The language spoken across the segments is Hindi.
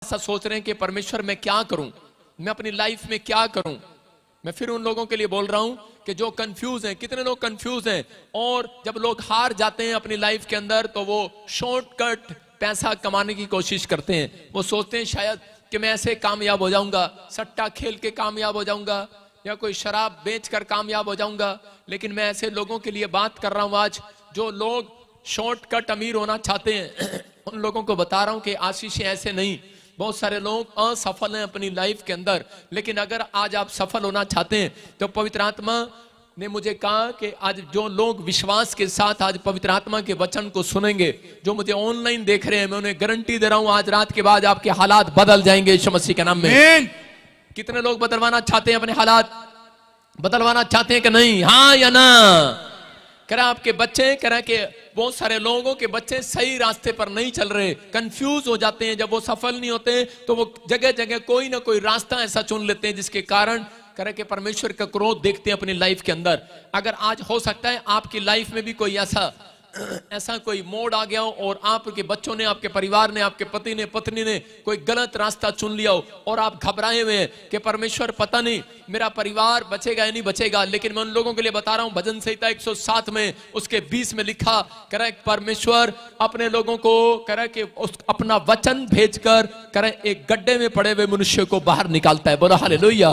ऐसा सोच रहे हैं कि परमेश्वर मैं क्या करूं, मैं अपनी लाइफ में क्या करूं। मैं फिर उन लोगों के लिए बोल रहा हूं कि जो कंफ्यूज हैं, कितने लोग कंफ्यूज हैं, और जब लोग हार जाते हैं अपनी लाइफ के अंदर तो वो शॉर्टकट पैसा कमाने की कोशिश करते हैं। वो सोचते हैं शायद कि मैं ऐसे कामयाब हो जाऊंगा, सट्टा खेल के कामयाब हो जाऊंगा या कोई शराब बेचकर कामयाब हो जाऊंगा। लेकिन मैं ऐसे लोगों के लिए बात कर रहा हूं आज, जो लोग शॉर्टकट अमीर होना चाहते हैं। उन लोगों को बता रहा हूं कि आशीष ऐसे नहीं। बहुत सारे लोग असफल हैं अपनी लाइफ के अंदर, लेकिन अगर आज आप सफल होना चाहते हैं तो पवित्र आत्मा ने मुझे कहा कि आज जो लोग विश्वास के साथ आज पवित्र आत्मा के वचन को सुनेंगे, जो मुझे ऑनलाइन देख रहे हैं, मैं उन्हें गारंटी दे रहा हूं आज रात के बाद आपके हालात बदल जाएंगे यीशु मसीह के नाम में। कितने लोग बदलवाना चाहते हैं, अपने हालात बदलवाना चाहते हैं कि नहीं? हाँ या ना? कह रहा आपके बच्चे, कह रहा कि बहुत सारे लोगों के बच्चे सही रास्ते पर नहीं चल रहे, कंफ्यूज हो जाते हैं। जब वो सफल नहीं होते तो वो जगह जगह कोई ना कोई रास्ता ऐसा चुन लेते हैं जिसके कारण करे कि परमेश्वर का क्रोध देखते हैं अपनी लाइफ के अंदर। अगर आज हो सकता है आपकी लाइफ में भी कोई ऐसा कोई मोड़ आ गया हो और आपके बच्चों ने, आपके परिवार ने, आपके पति ने, पत्नी ने कोई गलत रास्ता चुन लिया हो और आप घबराए हुए हैं कि परमेश्वर पता नहीं मेरा परिवार बचेगा या नहीं बचेगा। लेकिन मैं उन लोगों के लिए बता रहा हूं, भजन संहिता 107 में उसके 20 में लिखा, करे परमेश्वर अपने लोगों को करे कि अपना वचन भेजकर करे एक गड्ढे में पड़े हुए मनुष्य को बाहर निकालता है। बोलो हालेलुया।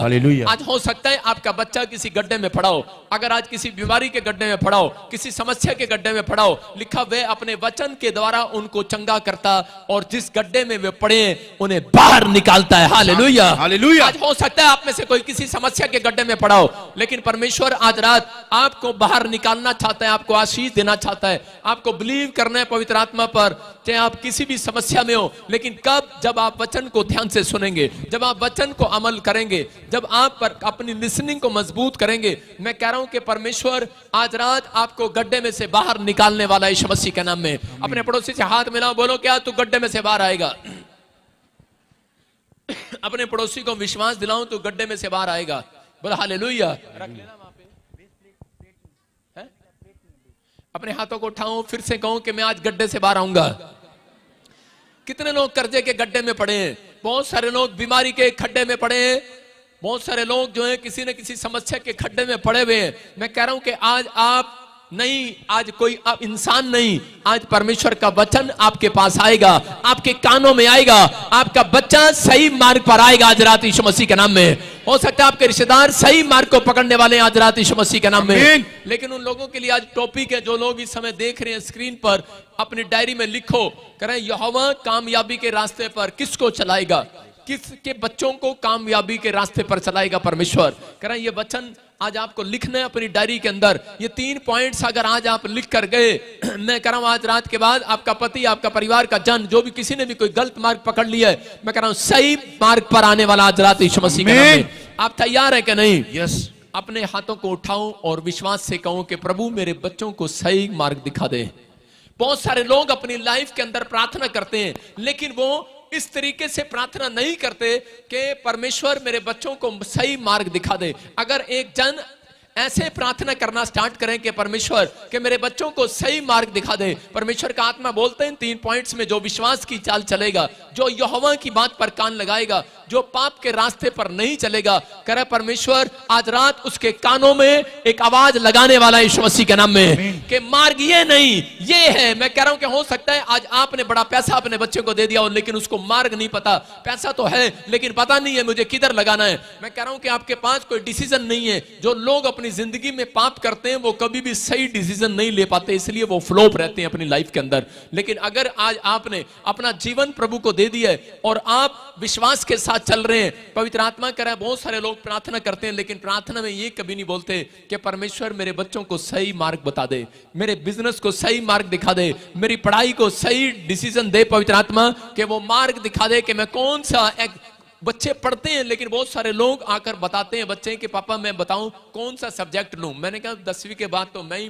आज हो सकता है आपका बच्चा किसी गड्ढे में पड़ा हो, अगर आज किसी बीमारी के गड्ढे में पड़ा हो, किसी समस्या के गड्ढे में पड़ा हो, लिखा वे अपने वचन के द्वारा उनको चंगा करता और जिस गड्ढे में वे पड़े उन्हें बाहर निकालता है। Hallelujah, hallelujah. आज हो सकता है आप में से कोई किसी समस्या के गड्ढे में पड़ा हो, लेकिन परमेश्वर आज रात आपको बाहर निकालना चाहता है, आपको आशीष देना चाहता है, आपको बिलीव करना है पवित्र आत्मा पर। चाहे आप किसी भी समस्या में हो, लेकिन कब? जब आप वचन को ध्यान से सुनेंगे, जब आप वचन को अमल करेंगे, जब आप पर अपनी लिसनिंग को मजबूत करेंगे। मैं कह रहा हूं कि परमेश्वर आज रात आपको गड्ढे में से बाहर निकालने वाला यीशु मसीह के नाम में। अपने पड़ोसी से हाथ मिलाओ, बोलो क्या तू गड्ढे में से बाहर आएगा? अपने पड़ोसी को विश्वास दिलाऊं तू गड्ढे में से बाहर आएगा। बोलो हालेलुया। रख लेना वहां पे, अपने हाथों को उठाऊं, फिर से कहूं कि मैं आज गड्ढे से बाहर आऊंगा। कितने लोग कर्जे के गड्ढे में पड़े हैं, बहुत सारे लोग बीमारी के खड्डे में पड़े हैं, बहुत सारे लोग जो है किसी न किसी समस्या के खड्डे में पड़े हुए हैं। मैं कह रहा हूं कि आज आप नहीं, आज कोई आप इंसान नहीं, आज परमेश्वर का वचन आपके पास आएगा, आपके कानों में आएगा, आपका बच्चा सही मार्ग पर आएगा आज रात यीशु मसीह के नाम में। हो सकता है आपके रिश्तेदार सही मार्ग को पकड़ने वाले आज रात यीशु मसीह के नाम में। लेकिन उन लोगों के लिए आज टॉपिक है, जो लोग इस समय देख रहे हैं स्क्रीन पर, अपनी डायरी में लिखो, करें यहोवा कामयाबी के रास्ते पर किसको चलाएगा, किसके बच्चों को कामयाबी के रास्ते पर चलाएगा परमेश्वर। करें ये वचन आज आपको लिखना है अपनी डायरी के अंदर। ये 3 पॉइंट्स अगर आज आप लिख कर गए, मैं कह रहा हूं आज रात के बाद आपका पति, आपका परिवार का जन, जो भी किसी ने भी कोई गलत मार्ग पकड़ लिया है, मैं कह रहा हूं सही मार्ग पर आने वाला आज रात यीशु मसीह के नाम में। आप तैयार है कि नहीं? यस। अपने हाथों को उठाओ और विश्वास से कहो कि प्रभु मेरे बच्चों को सही मार्ग दिखा दे। बहुत सारे लोग अपनी लाइफ के अंदर प्रार्थना करते हैं, लेकिन वो इस तरीके से प्रार्थना नहीं करते कि परमेश्वर मेरे बच्चों को सही मार्ग दिखा दे। अगर एक जन ऐसे प्रार्थना करना स्टार्ट करें कि परमेश्वर के मेरे बच्चों को सही मार्ग दिखा दे, परमेश्वर का आत्मा बोलते हैं 3 पॉइंट्स में, जो विश्वास की चाल चलेगा, जो यहोवा की बात पर कान लगाएगा, जो पाप के रास्ते पर नहीं चलेगा, करे परमेश्वर आज रात उसके कानों में एक आवाज लगाने वाला है यीशु मसीह के नाम में कि मार्ग ये नहीं ये है। मैं कह रहा हूं कि हो सकता है आज आपने बड़ा पैसा अपने बच्चे को दे दिया हो, लेकिन उसको मार्ग नहीं पता। पैसा तो है लेकिन पता नहीं है मुझे किधर लगाना है। मैं कह रहा हूं कि आपके पास कोई डिसीजन नहीं है। जो लोग अपनी जिंदगी में पाप करते हैं वो कभी भी सही डिसीजन नहीं ले पाते, इसलिए वो फ्लॉप रहते हैं अपनी लाइफ के अंदर। लेकिन अगर आज आपने अपना जीवन प्रभु को दे दिया है और आप विश्वास के साथ चल रहे हैं, पवित्र आत्मा कह रहा है, बहुत सारे लोग प्रार्थना करते हैं लेकिन प्रार्थना में ये कभी नहीं बोलते कि परमेश्वर मेरे बच्चों को सही मार्ग बता दे, मेरे बिजनेस को सही मार्ग दिखा दे, मेरी पढ़ाई को सही डिसीजन दे पवित्र आत्मा, कि वो मार्ग दिखा दे कि मैं कौन सा बच्चे पढ़ते हैं लेकिन बहुत सारे लोग आकर बताते हैं बच्चे कि पापा मैं बताऊं कौन सा सब्जेक्ट लूं। मैंने कहा 10वीं के बाद तो मैं ही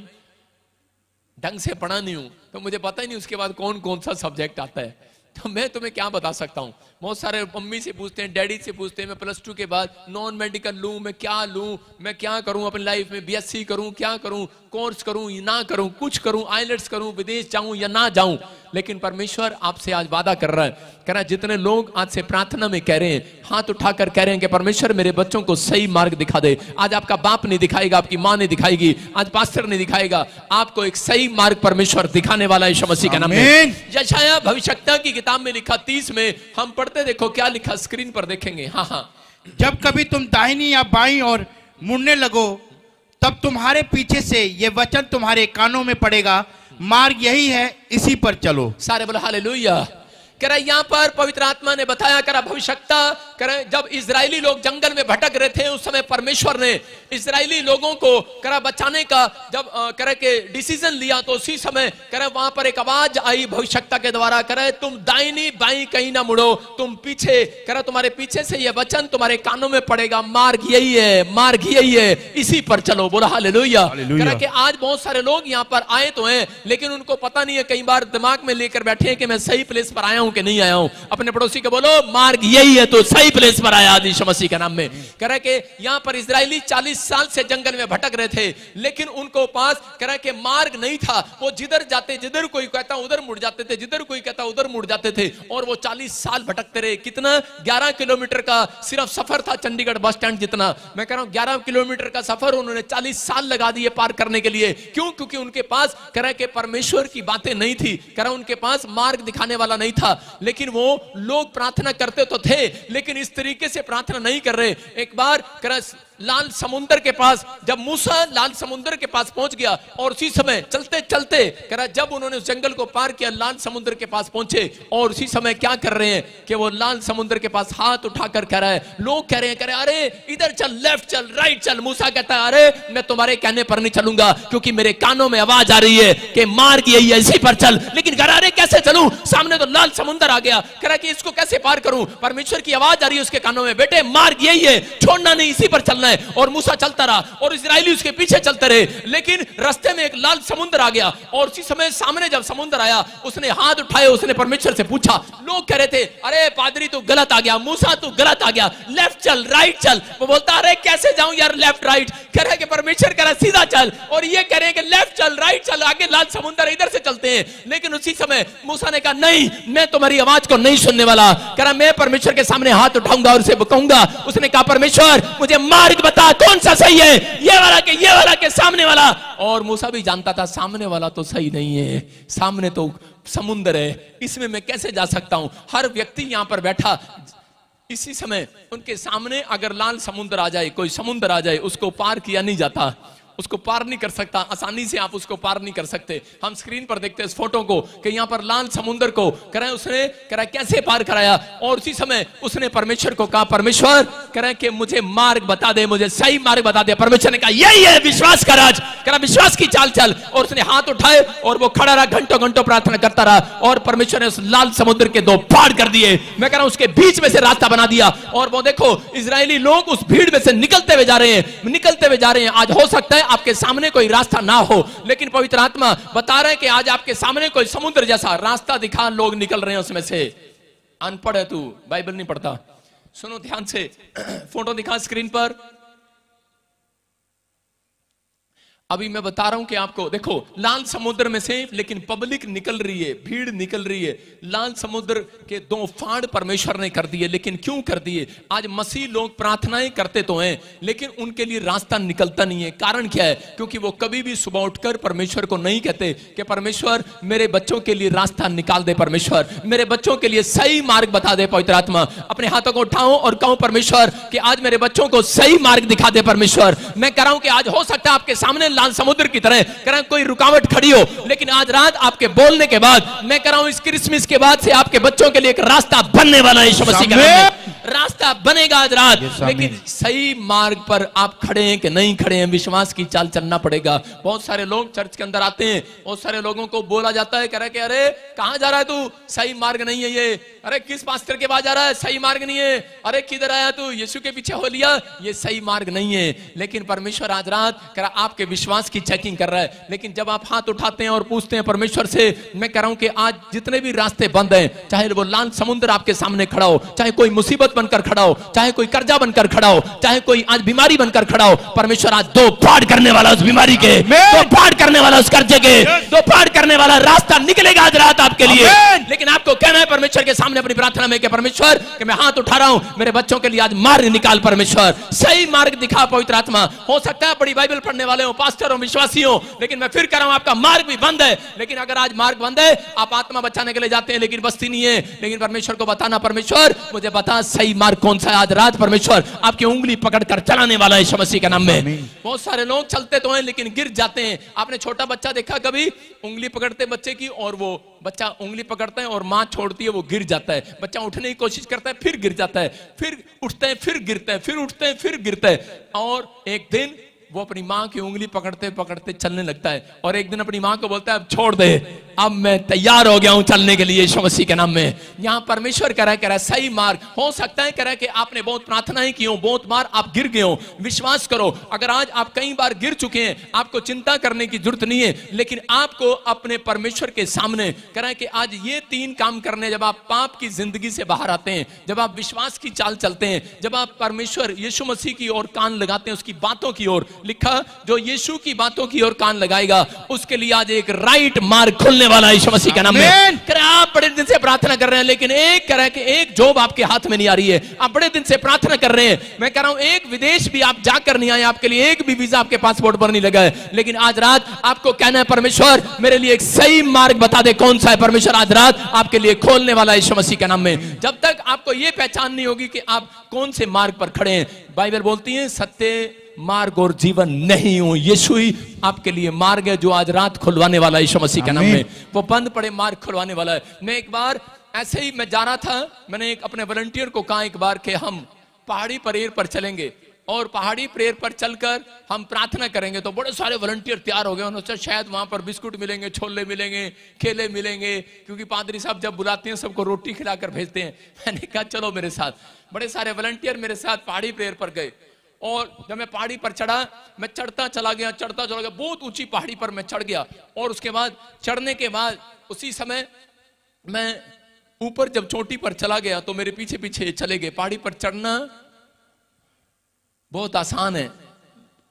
ढंग से पढ़ा नहीं हूं, तो मुझे पता ही नहीं उसके बाद कौन कौन सा सब्जेक्ट आता है, तो मैं तुम्हें क्या बता सकता हूं। बहुत सारे मम्मी से पूछते हैं, डैडी से पूछते हैं, मैं +2 के बाद नॉन मेडिकल लूं, मैं क्या लूं, मैं क्या करूं अपनी लाइफ में, BSc करूं, क्या करूं, कोर्स करूं ना करूं, कुछ करूं, आइलेट्स करूं, विदेश जाऊं या ना जाऊं। लेकिन परमेश्वर आपसे आज वादा कर रहा है, कह रहा है जितने लोग आज से प्रार्थना में कह रहे हैं, हाथ उठाकर कह रहे हैं कि परमेश्वर मेरे बच्चों को सही मार्ग दिखा दे। आज आपका बाप नहीं दिखाएगा, आपकी माँ नहीं दिखाएगी, आज पास्टर नहीं दिखाएगा, आपको एक सही मार्ग परमेश्वर दिखाने वाला है यीशु मसीह के नाम में। यशायाह भविष्यवक्ता की किताब में लिखा 30 में हम पढ़ते, देखो क्या लिखा, स्क्रीन पर देखेंगे। हाँ हाँ, जब कभी तुम दाहिनी या बाईं ओर मुड़ने लगो, तब तुम्हारे पीछे से ये वचन तुम्हारे कानों में पड़ेगा, मार्ग यही है, इसी पर चलो। सारे बोलो हालेलुया। कह रहा यहाँ पर पवित्र आत्मा ने बताया, कह रहा भविष्यवक्ता, कह रहा जब इजरायली लोग जंगल में भटक रहे थे, उस समय परमेश्वर ने इजरायली लोगों को कह रहा बचाने का जब कह रहा के डिसीजन लिया, तो उसी समय कह रहा वहां पर एक आवाज आई भविष्यवक्ता के द्वारा, कह रहा तुम दाहिनी बाईं कहीं ना मुड़ो, तुम पीछे, कह रहा तुम्हारे पीछे से यह वचन तुम्हारे कानों में पड़ेगा, मार्ग यही है, मार्ग यही है, इसी पर चलो। बोला हालेलुया। कह रहा कि आज बहुत सारे लोग यहाँ पर आए तो हैं, लेकिन उनको पता नहीं है, कई बार दिमाग में लेकर बैठे हैं कि मैं सही प्लेस पर आया हूं कि नहीं आया हूं। अपने पड़ोसी को बोलो मार्ग यही है, तो सही प्लेस पर आया यीशु मसीह के नाम में। कह रहा कि यहां पर इजरायली 40 साल से जंगल में भटक रहे थे, लेकिन उनको पास कह रहा कि मार्ग नहीं था। वो जिधर जाते, जिधर कोई कहता उधर मुड़ जाते थे, जिधर कोई कहता उधर मुड़ जाते थे, और वो 40 साल भटकते रहे। कितना 11 किलोमीटर का सिर्फ सफर था चंडीगढ़ बस स्टैंड जितना। मैं कह रहा हूं 11 किलोमीटर का सफर उन्होंने 40 साल लगा दिए पार करने के लिए। क्यों? क्योंकि उनके पास कह रहा कि परमेश्वर की बातें नहीं थी, कह रहा उनके पास मार्ग दिखाने वाला नहीं था। लेकिन वो लोग प्रार्थना करते तो थे, लेकिन इस तरीके से प्रार्थना नहीं कर रहे। एक बार लाल समुद्र के पास जब मूसा लाल समुद्र के पास पहुंच गया, और उसी समय चलते चलते कह रहा जब उन्होंने उस जंगल को पार किया, लाल समुद्र के पास पहुंचे, और उसी समय क्या कर रहे हैं कि वो लाल समुद्र के पास हाथ उठाकर कह रहा है, लोग कह रहे हैं, अरे इधर चल, लेफ्ट चल, राइट चल। मूसा कहता है अरे मैं तुम्हारे कहने पर नहीं चलूंगा, क्योंकि मेरे कानों में आवाज आ रही है कि मार्ग यही है, इसी पर चल। लेकिन कह रहा अरे कैसे चलूं, सामने तो लाल समुद्र आ गया। कह रहा कि इसको कैसे पार करूं? परमेश्वर की आवाज आ रही है उसके कानों में, बेटे मार्ग यही है, छोड़ना नहीं, इसी पर चलना है। और मूसा चलता रहा, और इजरायली उसके पीछे चलते रहे। लेकिन रास्ते में एक लाल समुद्र आ गया, और उसी समय सामने जब समुद्र आया, उसने हाथ उठाए, उसने परमेश्वर से पूछा। लोग कह रहे थे अरे पादरी तू गलत आ गया, मूसा तू गलत आ गया, लेफ्ट चल, राइट चल। वो बोलता अरे कैसे जाऊं यार लेफ्ट राइट? कह रहे कि परमेश्वर कह रहा सीधा चल, और ये कह रहे हैं कि लेफ्ट चल, राइट चल, आगे लाल समुद्र, इधर से चलते हैं। लेकिन उसी समय मूसा ने कहा नहीं, मैं तुम्हारी आवाज को नहीं सुनने वाला। कह रहा मैं परमेश्वर के सामने हाथ उठाऊंगा और उसे कहूंगा। उसने कहा परमेश्वर मुझे मार्ग बता, कौन सा सही है, ये वाला के सामने वाला? और मूसा भी जानता था सामने वाला तो सही नहीं है, सामने तो समुद्र है, इसमें मैं कैसे जा सकता हूं? हर व्यक्ति यहां पर बैठा, इसी समय उनके सामने अगर लाल समुद्र आ जाए, कोई समुद्र आ जाए, उसको पार किया नहीं जाता, उसको पार नहीं कर सकता, आसानी से आप उसको पार नहीं कर सकते। हम स्क्रीन पर देखते हैं इस फोटो को कि यहाँ पर लाल समुद्र को कह उसने कह कैसे पार कराया, और उसी समय उसने परमेश्वर को कहा परमेश्वर कह कि मुझे मार्ग बता दे, मुझे सही मार्ग बता दे। परमेश्वर ने कहा यही है, विश्वास कर, आज कह विश्वास की चाल चल। और उसने हाथ उठाए और वो खड़ा रहा, घंटों घंटों प्रार्थना करता रहा, और परमेश्वर ने उस लाल समुद्र के 2 फाड़ कर दिए। मैं कह रहा हूं उसके बीच में से रास्ता बना दिया, और वो देखो इजरायली लोग उस भीड़ में से निकलते हुए जा रहे हैं, निकलते हुए जा रहे हैं। आज हो सकता है आपके सामने कोई रास्ता ना हो, लेकिन पवित्र आत्मा बता रहे हैं कि आज आपके सामने कोई समुद्र जैसा रास्ता दिखा, लोग निकल रहे हैं उसमें से। अनपढ़ है तू, बाइबल नहीं पढ़ता, सुनो ध्यान से, फोटो दिखा स्क्रीन पर। अभी मैं बता रहा हूं कि आपको देखो लाल समुद्र में से, लेकिन पब्लिक निकल रही है, भीड़ निकल रही है। लाल समुद्र के 2 फाड़ परमेश्वर ने कर दिए, लेकिन क्यों कर दिए? आज मसीह लोग प्रार्थनाएं करते तो हैं, लेकिन उनके लिए रास्ता निकलता नहीं है। कारण क्या है? क्योंकि वो कभी भी सुबह उठकर परमेश्वर को नहीं कहते कि परमेश्वर मेरे बच्चों के लिए रास्ता निकाल दे, परमेश्वर मेरे बच्चों के लिए सही मार्ग बता दे। पवित्र आत्मा अपने हाथों को उठाओ और कहूं परमेश्वर कि आज मेरे बच्चों को सही मार्ग दिखा दे। परमेश्वर मैं कह रहा हूं कि आज हो सकता है आपके सामने लाल समुद्र की तरह कह रहा कोई रुकावट खड़ी हो, लेकिन आज रात आपके बोलने के बाद मैं कह रहा हूं इस क्रिसमस के बाद से आपके बच्चों के लिए एक रास्ता बनने वाला है। यीशु मसीह के नाम में रास्ता बनेगा आज रात, लेकिन सही मार्ग पर आप खड़े हैं कि नहीं खड़े हैं, विश्वास की चाल चलना पड़ेगा। बहुत सारे लोग चर्च के अंदर आते हैं, बहुत सारे लोगों को बोला जाता है, कह रहा है कि अरे कहां जा रहा है तू, सही मार्ग नहीं है ये, अरे किस पास्टर के पास जा रहा है, सही मार्ग नहीं है, अरे किधर आया तू, यीशु के पीछे हो लिया, ये सही मार्ग नहीं है। लेकिन परमेश्वर आज रात कह रहा आपके विश्वास की चेकिंग कर रहा है। लेकिन जब आप हाथ उठाते हैं और पूछते हैं परमेश्वर से, मैं कह रहा हूं कि आज जितने भी रास्ते बंद हैं, चाहे वो लाल समुद्र आपके सामने खड़ा हो, चाहे कोई मुसीबत मुसीबत बनकर खड़ा हो, चाहे कोई कर्जा बनकर खड़ा हो, चाहे कोई आज बीमारी बनकर खड़ा हो, परमेश्वर आज दो फाड़ करने वाला उस बीमारी के, दो फाड़ करने वाला उस कर्जे के, दो फाड़ करने वाला रास्ता निकलेगा आज रात आपके लिए। लेकिन आपको कहना है परमेश्वर के सामने अपनी प्रार्थना में कि परमेश्वर कि मैं हाथ उठा रहा हूं, मेरे बच्चों के लिए आज मार्ग निकाल परमेश्वर, सही मार्ग दिखा पवित्र आत्मा। हो सकता है बड़ी बाइबल पढ़ने वाले हो, पास्टर हो, विश्वासी हो, लेकिन मैं फिर कह रहा हूं आपका मार्ग भी बंद है। लेकिन अगर आज मार्ग बंद है, आप आत्मा बचाने के लिए जाते हैं लेकिन बस्ती नहीं है, लेकिन परमेश्वर को बताना, परमेश्वर मुझे बता सही मार्ग कौन सा है। आज रात परमेश्वर आपकी उंगली पकड़कर चलाने वाला है यीशु मसीह के नाम में। बहुत सारे लोग चलते तो हैं लेकिन गिर जाते हैं। आपने छोटा बच्चा देखा कभी, उंगली पकड़ते बच्चे की और वो बच्चा उंगली पकड़ता है और मां छोड़ती है, वो गिर जाता है। बच्चा उठने की कोशिश करता है, फिर गिर जाता है, फिर उठते हैं, फिर गिरते हैं, फिर उठते हैं, फिर गिरते हैं। और एक दिन वो अपनी मां की उंगली पकड़ते पकड़ते चलने लगता है और एक दिन अपनी मां को बोलता है अब छोड़ दे, अब मैं तैयार हो गया हूं चलने के लिए यीशु मसीह के नाम में। यहां परमेश्वर कह रहा है सही मार्ग। हो सकता है कह रहा है कि आपने बहुत प्रार्थनाएं की हो, बहुत बार आप गिर गए हो, विश्वास करो अगर आज आप कई बार गिर चुके हैं, आपको चिंता करने की जरूरत नहीं है। लेकिन आपको अपने परमेश्वर के सामने कह रहा है कि आज ये 3 काम करने, जब आप पाप की जिंदगी से बाहर आते हैं, जब आप विश्वास की चाल चलते हैं, जब आप परमेश्वर यीशु मसीह की ओर कान लगाते हैं, उसकी बातों की ओर, लिखा जो यीशु की बातों की ओर कान लगाएगा उसके लिए आज एक राइट मार्ग खुलने वाला है यीशु मसीह के नाम में। आप बड़े दिन से प्रार्थना कर रहे हैं लेकिन एक कह रहा है कि एक जॉब आपके हाथ में नहीं आ रही है, आप बड़े दिन से प्रार्थना कर रहे हैं, मैं कह रहा हूं एक विदेश भी आप जाकर नहीं आए, आपके लिए एक भी वीजा आपके पासपोर्ट पर नहीं लगा है, लेकिन आज रात आपको कहना है परमेश्वर मेरे लिए एक सही मार्ग बता दे कौन सा है। परमेश्वर आज रात आपके लिए खोलने वाला है यीशु मसीह के नाम में। जब तक आपको यह पहचान नहीं होगी कि आप कौन से मार्ग पर खड़े हैं, बाइबल बोलती है सत्य मार्ग और जीवन नहीं हूं, यीशु ही आपके लिए मार्ग है जो आज रात खुलवाने वाला है यीशु मसीह के नाम में। वो बंद पड़े मार्ग खुलवाने वाला है। मैं एक बार ऐसे ही मैं जा रहा था, मैंने एक अपने वॉलंटियर को कहा एक बार कि हम पहाड़ी प्रेयर पर चलेंगे और पहाड़ी प्रेयर पर चलकर हम प्रार्थना करेंगे। तो बड़े सारे वॉलंटियर तैयार हो गए, उन्होंने शायद वहां पर बिस्कुट मिलेंगे, छोले मिलेंगे, केले मिलेंगे, क्योंकि पादरी साहब जब बुलाते हैं सबको रोटी खिलाकर भेजते हैं। मैंने कहा चलो मेरे साथ। बड़े सारे वॉलंटियर मेरे साथ पहाड़ी प्रेयर पर गए और जब मैं पहाड़ी पर चढ़ा, मैं चढ़ता चला गया, बहुत ऊंची पहाड़ी पर मैं चढ़ गया। और उसके बाद चढ़ने के बाद उसी समय मैं ऊपर जब चोटी पर चला गया तो मेरे पीछे पीछे चले गए। पहाड़ी पर चढ़ना बहुत आसान है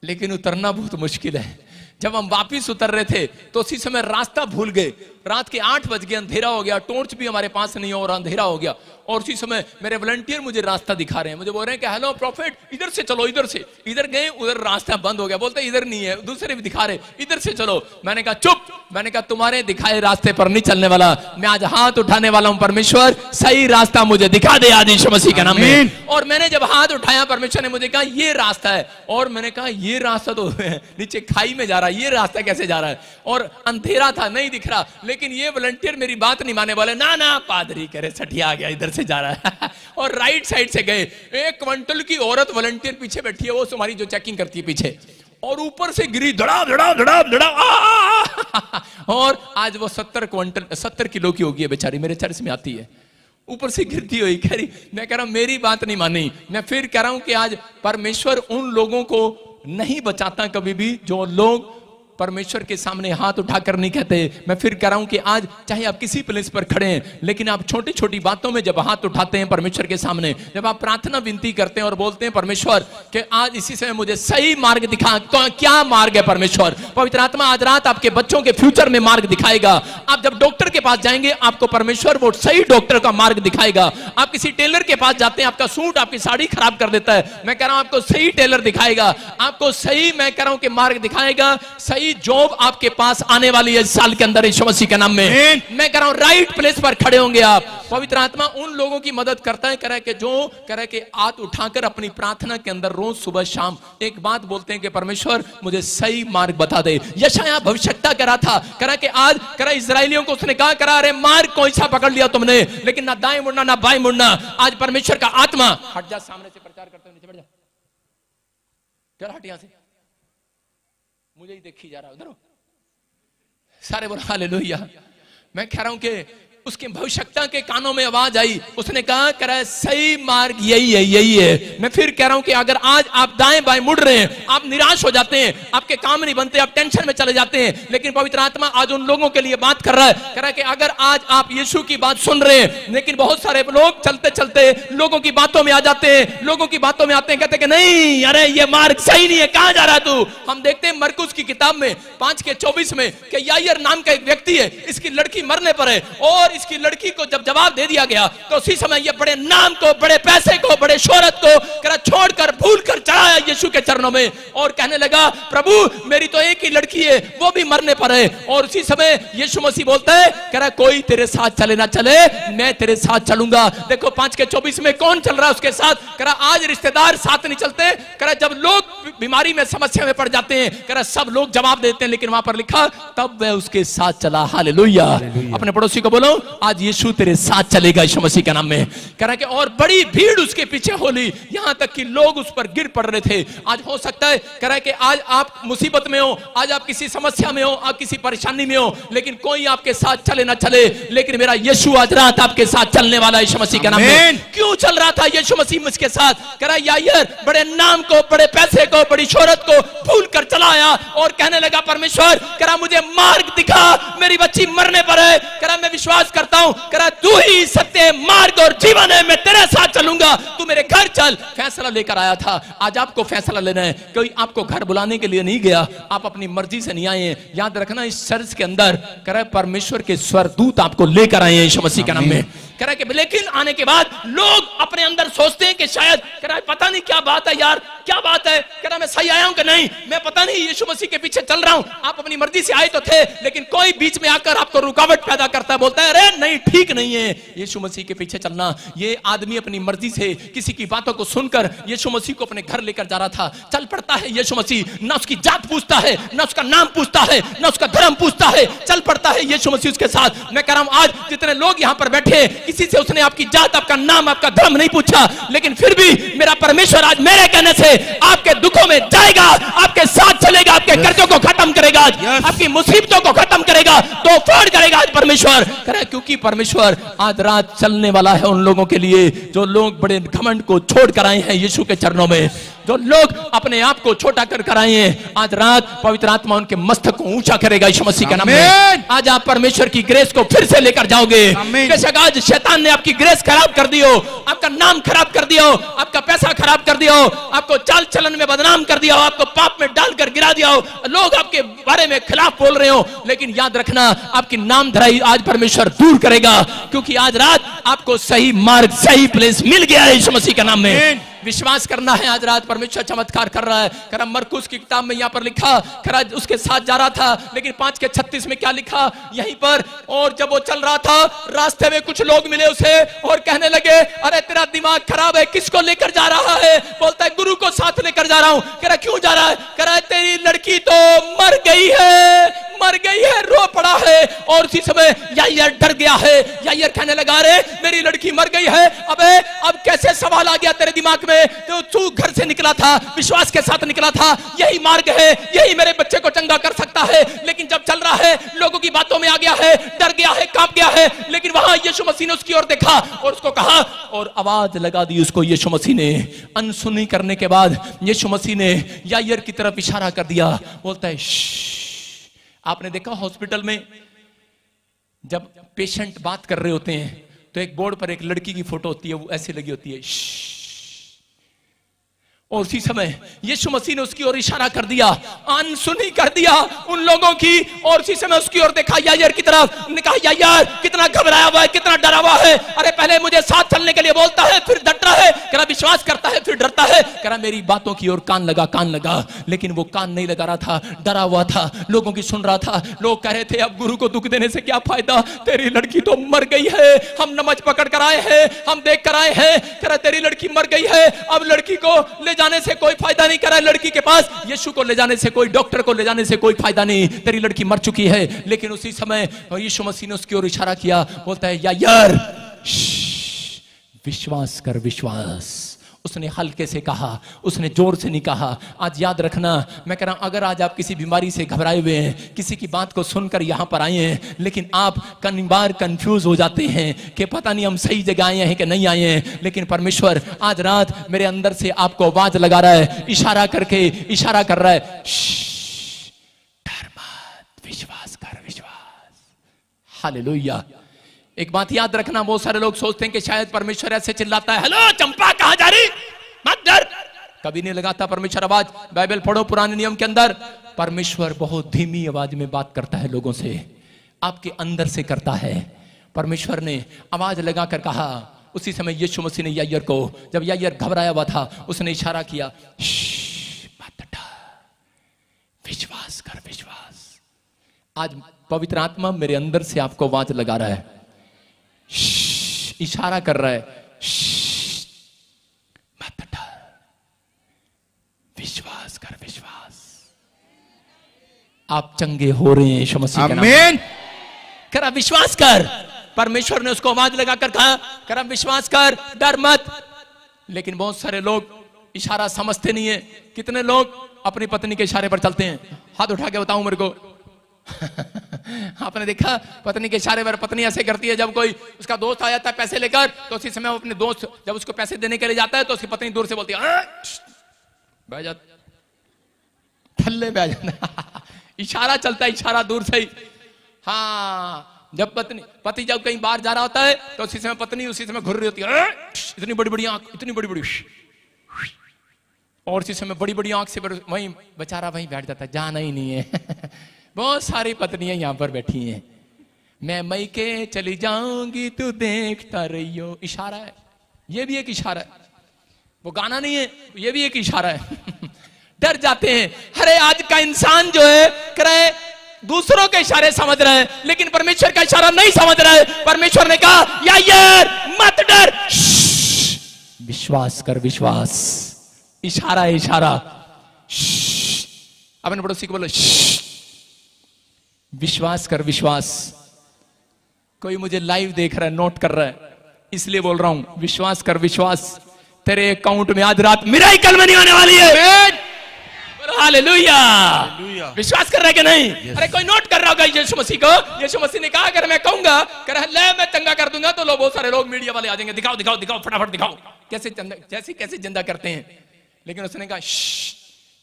लेकिन उतरना बहुत मुश्किल है। जब हम वापिस उतर रहे थे तो उसी समय रास्ता भूल गए, रात के 8 बज गए, अंधेरा हो गया, टॉर्च भी हमारे पास नहीं और अंधेरा हो गया। और उसी समय मेरे वॉलंटियर मुझे रास्ता दिखा रहे हैं, मुझे बोल रहे हैं कि हेलो प्रॉफिट इधर से चलो, इधर से। इधर गए, उधर रास्ता बंद हो गया, बोलते इधर नहीं है, दूसरे भी दिखा रहे इधर से चलो। मैंने कहा चुप, मैंने कहा तुम्हारे दिखाए रास्ते पर नहीं चलने वाला, मैं आज हाथ उठाने वाला हूं, परमेश्वर सही रास्ता मुझे दिखा दे आज यीशु मसीह के नाम में। और मैंने जब हाथ उठाया परमेश्वर ने मुझे कहा ये रास्ता है, और मैंने कहा ये रास्ता तो नीचे खाई में जा रहा है, ये रास्ता कैसे जा रहा है? और अंधेरा था, नहीं दिख रहा। लेकिन ये वॉलंटियर मेरी बात नहीं माने वाले, ना ना पादरी करे सठिया आ गया, इधर से जा रहा है। और राइट साइड से गए, 1 क्विंटल की औरत वॉलंटियर पीछे बैठी है, वो तुम्हारी जो चेकिंग करती है पीछे, और ऊपर से गिरी धड़ाम धड़ाम धड़ाम धड़ाम। और आज वो 70 किलो की होगी बेचारी, मेरे चर्च में आती है, ऊपर से गिरती हुई कह रही। मैं कह रहा हूं मेरी बात नहीं मानी। मैं फिर कह रहा हूं कि आज परमेश्वर उन लोगों को नहीं बचाता कभी भी जो लोग परमेश्वर के सामने हाथ उठाकर नहीं कहते। मैं फिर कह रहा हूं कि आज चाहे आप किसी प्लेस पर खड़े हैं, लेकिन आप छोटी छोटी बातों में जब हाथ उठाते हैं परमेश्वर के सामने, जब आप प्रार्थना विनती करते हैं और बोलते हैं परमेश्वर कि आज इसी समय मुझे सही मार्ग दिखा, क्या मार्ग है परमेश्वर? पवित्र आत्मा आज रात आपके बच्चों के फ्यूचर में मार्ग दिखाएगा। आप जब डॉक्टर के पास जाएंगे आपको परमेश्वर वो सही डॉक्टर का मार्ग दिखाएगा। आप किसी टेलर के पास जाते हैं, आपका सूट आपकी साड़ी खराब कर देता है, मैं कह रहा हूं आपको सही टेलर दिखाएगा, आपको सही मैं कह रहा हूं कि मार्ग दिखाएगा। सही जॉब आपके पास आने वाली है इस साल के अंदर यीशु मसीह के नाम में। मैं कह रहा हूं राइट प्लेस पर खड़े होंगे आप। पवित्र आत्मा उन लोगों की मदद करता है, कह रहा है कि जो कह रहा है कि हाथ उठाकर अपनी प्रार्थना के अंदर रोज सुबह शाम एक बात बोलते हैं कि परमेश्वर मुझे सही मार्ग बता दे। यशायाह भविष्यवक्ता कह रहा था, कह रहा कि आज कह रहा इजराइलियों को उसने कहा, करा अरे मार्ग कौन सा पकड़ लिया तुमने, लेकिन ना दाएं मुड़ना ना बाएं मुड़ना। आज परमेश्वर का आत्मा, हट जा सामने से प्रचार करते हुए, नीचे बैठ जा, चल हट यहां से, मुझे ही देखी जा रहा है उधर। सारे बोल हालेलुया। मैं कह रहा हूं कि उसके भविष्यता के कानों में आवाज आई, उसने कहा करा सही मार्ग यही है, यही है। मैं फिर कह रहा हूं कि अगर आज आप दाएं बाएं मुड़ रहे हैं, आप निराश हो जाते हैं, आपके काम नहीं बनते, आप टेंशन में चले जाते हैं, लेकिन पवित्र आत्मा आज उन लोगों के लिए बात कर रहा है, कह रहा है कि अगर आज आप यीशु की बात सुन रहे हैं, लेकिन बहुत सारे लोग चलते चलते लोगों की बातों में आ जाते हैं, लोगों की बातों में आते हैं, कहते हैं कि नहीं, अरे ये मार्ग सही नहीं है, कहां जा रहा तू। हम देखते हैं मरकुस की किताब में 5:24 में कि यायर नाम का एक व्यक्ति है, इसकी लड़की मरने पर है, और इसकी लड़की को जब जवाब दे दिया गया तो उसी समय ये बड़े नाम को, बड़े पैसे को, बड़े शोहरत को छोड़कर भूलकर चढ़ाया यीशु के चरणों में और कहने लगा प्रभु मेरी तो एक ही लड़की है, वो भी मरने पर है। और उसी समय यीशु मसीह बोलता है, कह रहा कोई तेरे साथ चले ना चले, मैं तेरे साथ चलूंगा। देखो 5:24 में कौन चल रहा है उसके साथ, कह रहा आज रिश्तेदार साथ नहीं चलते, कह रहा जब लोग बीमारी में समस्या में पड़ जाते हैं, कह रहा सब लोग जवाब देते हैं, लेकिन वहां पर लिखा तब वह उसके साथ चला। हालेलुया। अपने पड़ोसी को बोलो आज यीशु तेरे साथ चलेगा यीशु मसीह के नाम में। कह रहा कि और बड़ी भीड़ उसके पीछे होली, यहां तक कि लोग उस पर गिर पड़ रहे थे। आज हो सकता है कह रहा है कि आज आप मुसीबत में हो, आज आप किसी समस्या में हो, आप किसी परेशानी में हो, लेकिन कोई आपके साथ चले ना चले, लेकिन मेरा यीशु आज रात आपके साथ चलने वाला है यीशु मसीह के नाम में। क्यों चल रहा था यीशु मसीह मुझके साथ, कह रहा यायर बड़े नाम को, बड़े पैसे को, बड़ी शोहरत को भूल कर चला आया और कहने लगा परमेश्वर कह रहा मुझे मार्ग दिखा, मेरी बच्ची मरने पर है, कह रहा मैं विश्वास करता हूं, कह रहा तू ही सत्य मार्ग और जीवन है, मैं तेरे साथ चलूंगा, तू मेरे घर चल। फैसला लेकर आया था। आज आपको फैसला लेना है, कोई आपको घर बुलाने के लिए नहीं गया, आप अपनी मर्जी से नहीं आए हैं। याद रखना इस चर्च के अंदर कह रहा परमेश्वर के स्वर्गदूत आपको लेकर आए हैं यीशु मसीह के नाम में। कह रहा कि लेकिन आने के बाद लोग अपने अंदर सोचते हैं कि शायद कह रहा है पता नहीं क्या बात है यार, क्या बात है, कह रहा मैं सही आया हूं कि नहीं, मैं पता नहीं यीशु मसीह के पीछे चल रहा हूं। आप अपनी मर्जी से आए तो थे, लेकिन कोई बीच में आकर आपको रुकावट पैदा करता है, बोलता है अरे नहीं ठीक नहीं है यीशु मसीह के पीछे चलना। ये आदमी अपनी मर्जी से किसी की बातों को सुनकर यीशु मसीह को अपने घर लेकर जा रहा था। चल पड़ता है यीशु मसीह, ना उसकी जात पूछता है, ना उसका नाम पूछता है, ना उसका धर्म पूछता है, चल पड़ता है यीशु मसीह उसके साथ। मैं कह रहा हूं आज जितने लोग यहां पर बैठे, किसी से उसने आपकी जात, आपका नाम, आपका धर्म नहीं पूछा, लेकिन फिर भी मेरा परमेश्वर आज मेरे कहने से आपके दुखों में जाएगा, आपके साथ चलेगा, आपके कर्जों को खत्म करेगा, आपकी मुसीबतों को खत्म करेगा, तो फोड़ करेगा आज परमेश्वर। करे क्योंकि परमेश्वर आज रात चलने वाला है उन लोगों के लिए जो लोग बड़े घमंड को छोड़ कर आए हैं यीशु के चरणों में, जो लोग अपने आप को छोटा कर आए हैं। आज रात पवित्र आत्मा उनके मस्तक को ऊंचा करेगा यीशु मसीह के नाम में। आज आप परमेश्वर की ग्रेस को फिर से लेकर जाओगे। बेशक आज शैतान ने आपकी ग्रेस खराब कर दी हो, आपका नाम खराब कर दिया हो, आपका पैसा खराब कर दिया हो, आपको चाल चलन में बदनाम कर दिया हो, आपको पाप में डालकर गिरा दिया हो, लोग आपके बारे में खिलाफ बोल रहे हो, लेकिन याद रखना आपकी नाम धराई आज परमेश्वर दूर करेगा, क्योंकि आज रात आपको सही मार्ग, सही प्लेस मिल गया है यीशु मसीह के नाम में। विश्वास करना है, आज रात परमेश्वर चमत्कार कर रहा है। करा मरकुस की किताब में यहां पर लिखा, करा उसके साथ जा रहा था, लेकिन 5:36 में क्या लिखा यहीं पर, और जब वो चल रहा था रास्ते में कुछ लोग मिले उसे और कहने लगे अरे तेरा दिमाग खराब है, किसको लेकर जा रहा है? बोलता है गुरु को साथ लेकर जा रहा हूं। कह रहा क्यों जा रहा है? कह रहा है तेरी लड़की तो मर गई है, मर गई है, रो पड़ा है। और उसी समय यायर डर गया है। यायर कहने लगा अरे मेरी लड़की मर गई है, अबे अब कैसे सवाल आ गया तेरे दिमाग में? तो तू घर से निकला था, विश्वास के साथ निकला था, यही मार्ग है, यही मेरे बच्चे को चंगा कर सकता है, लेकिन जब चल रहा है लोगों की बातों में आ गया है, डर गया है, कांप गया है। लेकिन वहां यीशु मसीह ने उसकी ओर देखा और उसको कहा और आवाज लगा दी उसको यीशु मसीह ने। अनसुनी करने के बाद यीशु मसीह ने यायर की तरफ इशारा कर दिया, बोलता है आपने देखा हॉस्पिटल में जब पेशेंट बात कर रहे होते हैं तो एक बोर्ड पर एक लड़की की फोटो होती है, वो ऐसे लगी होती है, और उसी समय यीशु मसीह ने उसकी ओर इशारा कर दिया, अनसुनी कर दिया उन लोगों की, और उसी समय उसकी ओर देखा यायर की तरफ, ने कहा यायर कितना घबराया हुआ है, कितना डरा हुआ है, अरे पहले मुझे साथ चलने के लिए बोलता है, फिर डरता है, कह रहा विश्वास करता है, फिर डरता है, कह रहा मेरी बातों की ओर कान लगा, लेकिन वो कान नहीं लगा रहा था, डरा हुआ था, लोगों की सुन रहा था। लोग कह रहे थे अब गुरु को दुख देने से क्या फायदा, तेरी लड़की तो मर गई है, हम नमज पकड़ कर आए हैं, हम देख कर आए हैं, कह रहा तेरी लड़की मर गई है, अब लड़की को ले जाने से कोई फायदा नहीं। करा लड़की के पास यीशु को ले जाने से, कोई डॉक्टर को ले जाने से कोई फायदा नहीं, तेरी लड़की मर चुकी है। लेकिन उसी समय यीशु मसीह ने उसकी ओर इशारा किया, बोलता है यायर विश्वास कर, विश्वास, उसने हल्के से कहा, उसने जोर से नहीं कहा। आज याद रखना, मैं कह रहा हूं, अगर आज आप किसी बीमारी से घबराए हुए हैं, किसी की बात को सुनकर यहां पर आए हैं, लेकिन आप कई बार कंफ्यूज हो जाते हैं कि पता नहीं हम सही जगह आए हैं कि नहीं आए हैं, लेकिन परमेश्वर आज रात मेरे अंदर से आपको आवाज लगा रहा है, इशारा करके इशारा कर रहा है, डर मत, विश्वास कर, विश्वास। हालेलुया। एक बात याद रखना, बहुत सारे लोग सोचते हैं कि शायद परमेश्वर ऐसे चिल्लाता है, हेलो चंपा कहां जा रही, मत डर। कभी नहीं लगाता परमेश्वर आवाज। बाइबल पढ़ो पुराने नियम के अंदर, परमेश्वर बहुत धीमी आवाज में बात करता है लोगों से, आपके अंदर से करता है। परमेश्वर ने आवाज लगाकर कहा, उसी समय यीशु मसीह ने यायर को, जब यायर घबराया हुआ था, उसने इशारा किया, मत डर, विश्वास कर, विश्वास। आज पवित्र आत्मा मेरे अंदर से आपको आवाज लगा रहा है, इशारा कर रहा है, मत डर, विश्वास कर, विश्वास। आप चंगे हो रहे हैं यीशु मसीह के नाम में। करा विश्वास कर। परमेश्वर ने उसको आवाज लगाकर कहा, करा विश्वास कर, डर मत। लेकिन बहुत सारे लोग इशारा समझते नहीं है। कितने लोग अपनी पत्नी के इशारे पर चलते हैं? हाथ उठा के बताऊं मेरे को। आपने देखा पत्नी के इशारे पर पत्नी ऐसे करती है, जब कोई उसका दोस्त आ जाता है पैसे लेकर, तो उसी समय अपने दोस्त जब उसको पैसे देने के लिए जाता है, तो उसकी पत्नी दूर से बोलती है, बह जा, थल्ले बह जाना। इशारा चलता है, इशारा दूर से ही। हाँ, जब पति जब कहीं बाहर जा रहा होता है, तो उसी समय पत्नी उसी समय घुर रही होती है, इतनी बड़ी बड़ी आंख, इतनी बड़ी बड़ी, और उसी समय बड़ी बड़ी आंख से वहीं बेचारा वहीं बैठ जाता है, जाना ही नहीं है। बहुत सारी पत्नियां यहां पर बैठी हैं। मैं मई के चली जाऊंगी, तू देखता रहियो। इशारा है, ये भी एक इशारा है। वो गाना नहीं है, ये भी एक इशारा है। डर जाते हैं। अरे आज का इंसान जो है करे दूसरों के इशारे समझ रहे हैं, लेकिन परमेश्वर का इशारा नहीं समझ रहे। परमेश्वर ने कहा, यायर मत डर, विश्वास कर, विश्वास। इशारा है, इशारा। अपने पड़ोसी को बोलो, विश्वास कर, विश्वास। कोई मुझे लाइव देख रहा है, नोट कर रहा है, इसलिए बोल रहा हूं, विश्वास कर, विश्वास। तेरे अकाउंट में आज रात मिराकल मनी होने वाली है। हालेलुया। विश्वास कर रहा है कि नहीं? अरे कोई नोट कर रहा होगा यीशु मसीह को। यीशु मसीह ने कहा, अगर मैं कहूंगा ले मैं चंगा कर दूंगा, तो लोग, बहुत सारे लोग मीडिया वाले आ जाएंगे, दिखाओ दिखाओ दिखाओ, फटाफट दिखाओ कैसे कैसे जिंदा करते हैं। लेकिन उसने कहा,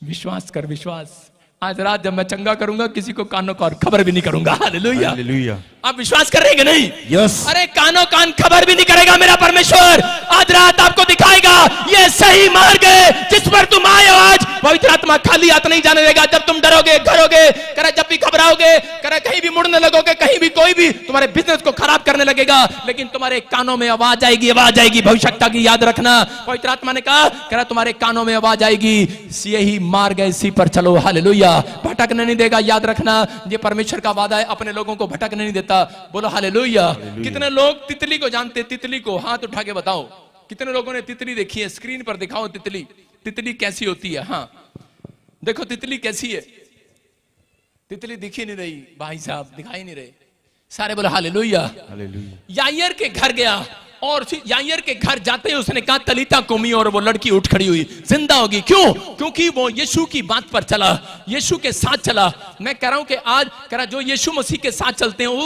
विश्वास कर, विश्वास। आज रात जब मैं चंगा करूंगा, किसी को कानों कान खबर भी नहीं करूंगा। Hallelujah, hallelujah. आप विश्वास कर रहे हैं कि नहीं? यस। अरे कानों कान खबर भी नहीं करेगा मेरा परमेश्वर। आज रात आपको दिखाएगा ये सही मार्ग है जिस पर तुम आए हो। आज पवित्र आत्मा खाली हाथ नहीं जाने देगा। जब तुम डरोगे, घरोगे, करे जब भी घबराओगे, करे कहीं भी मुड़ने लगोगे, कहीं भी कोई भी तुम्हारे बिजनेस को खराब करने लगेगा, लेकिन तुम्हारे कानों में आवाज आएगी, आवाज आएगी भविष्यता की। याद रखना, पवित्र आत्मा ने कहा, करे तुम्हारे कानों में आवाज आएगी, यही मार्ग है, इसी पर चलो। हालेलुया। भटकने नहीं देगा। याद रखना, ये परमेश्वर का वादा है, अपने लोगों को भटकने नहीं देता। बोलो हालेलुया। कितने लोग तितली को जानते? तितली को हाथ उठा के बताओ, कितने लोगों ने तितली देखी है? स्क्रीन पर दिखाओ तितली। तितली कैसी होती है? हाँ देखो तितली कैसी है। तितली दिखी नहीं रही भाई साहब, दिखाई नहीं रहे। सारे बोलो हालेलुया, हालेलुया। यायर के घर गया, और यायर के घर जाते ही उसने कहा, तलीता कुमी, और वो लड़की उठ खड़ी हुई, जिंदा होगी। क्यों? क्योंकि वो यीशु की बात पर चला, यीशु के साथ चला। मैं कह रहा हूं कि आज कह रहा जो यीशु मसीह के साथ चलते हैं, वो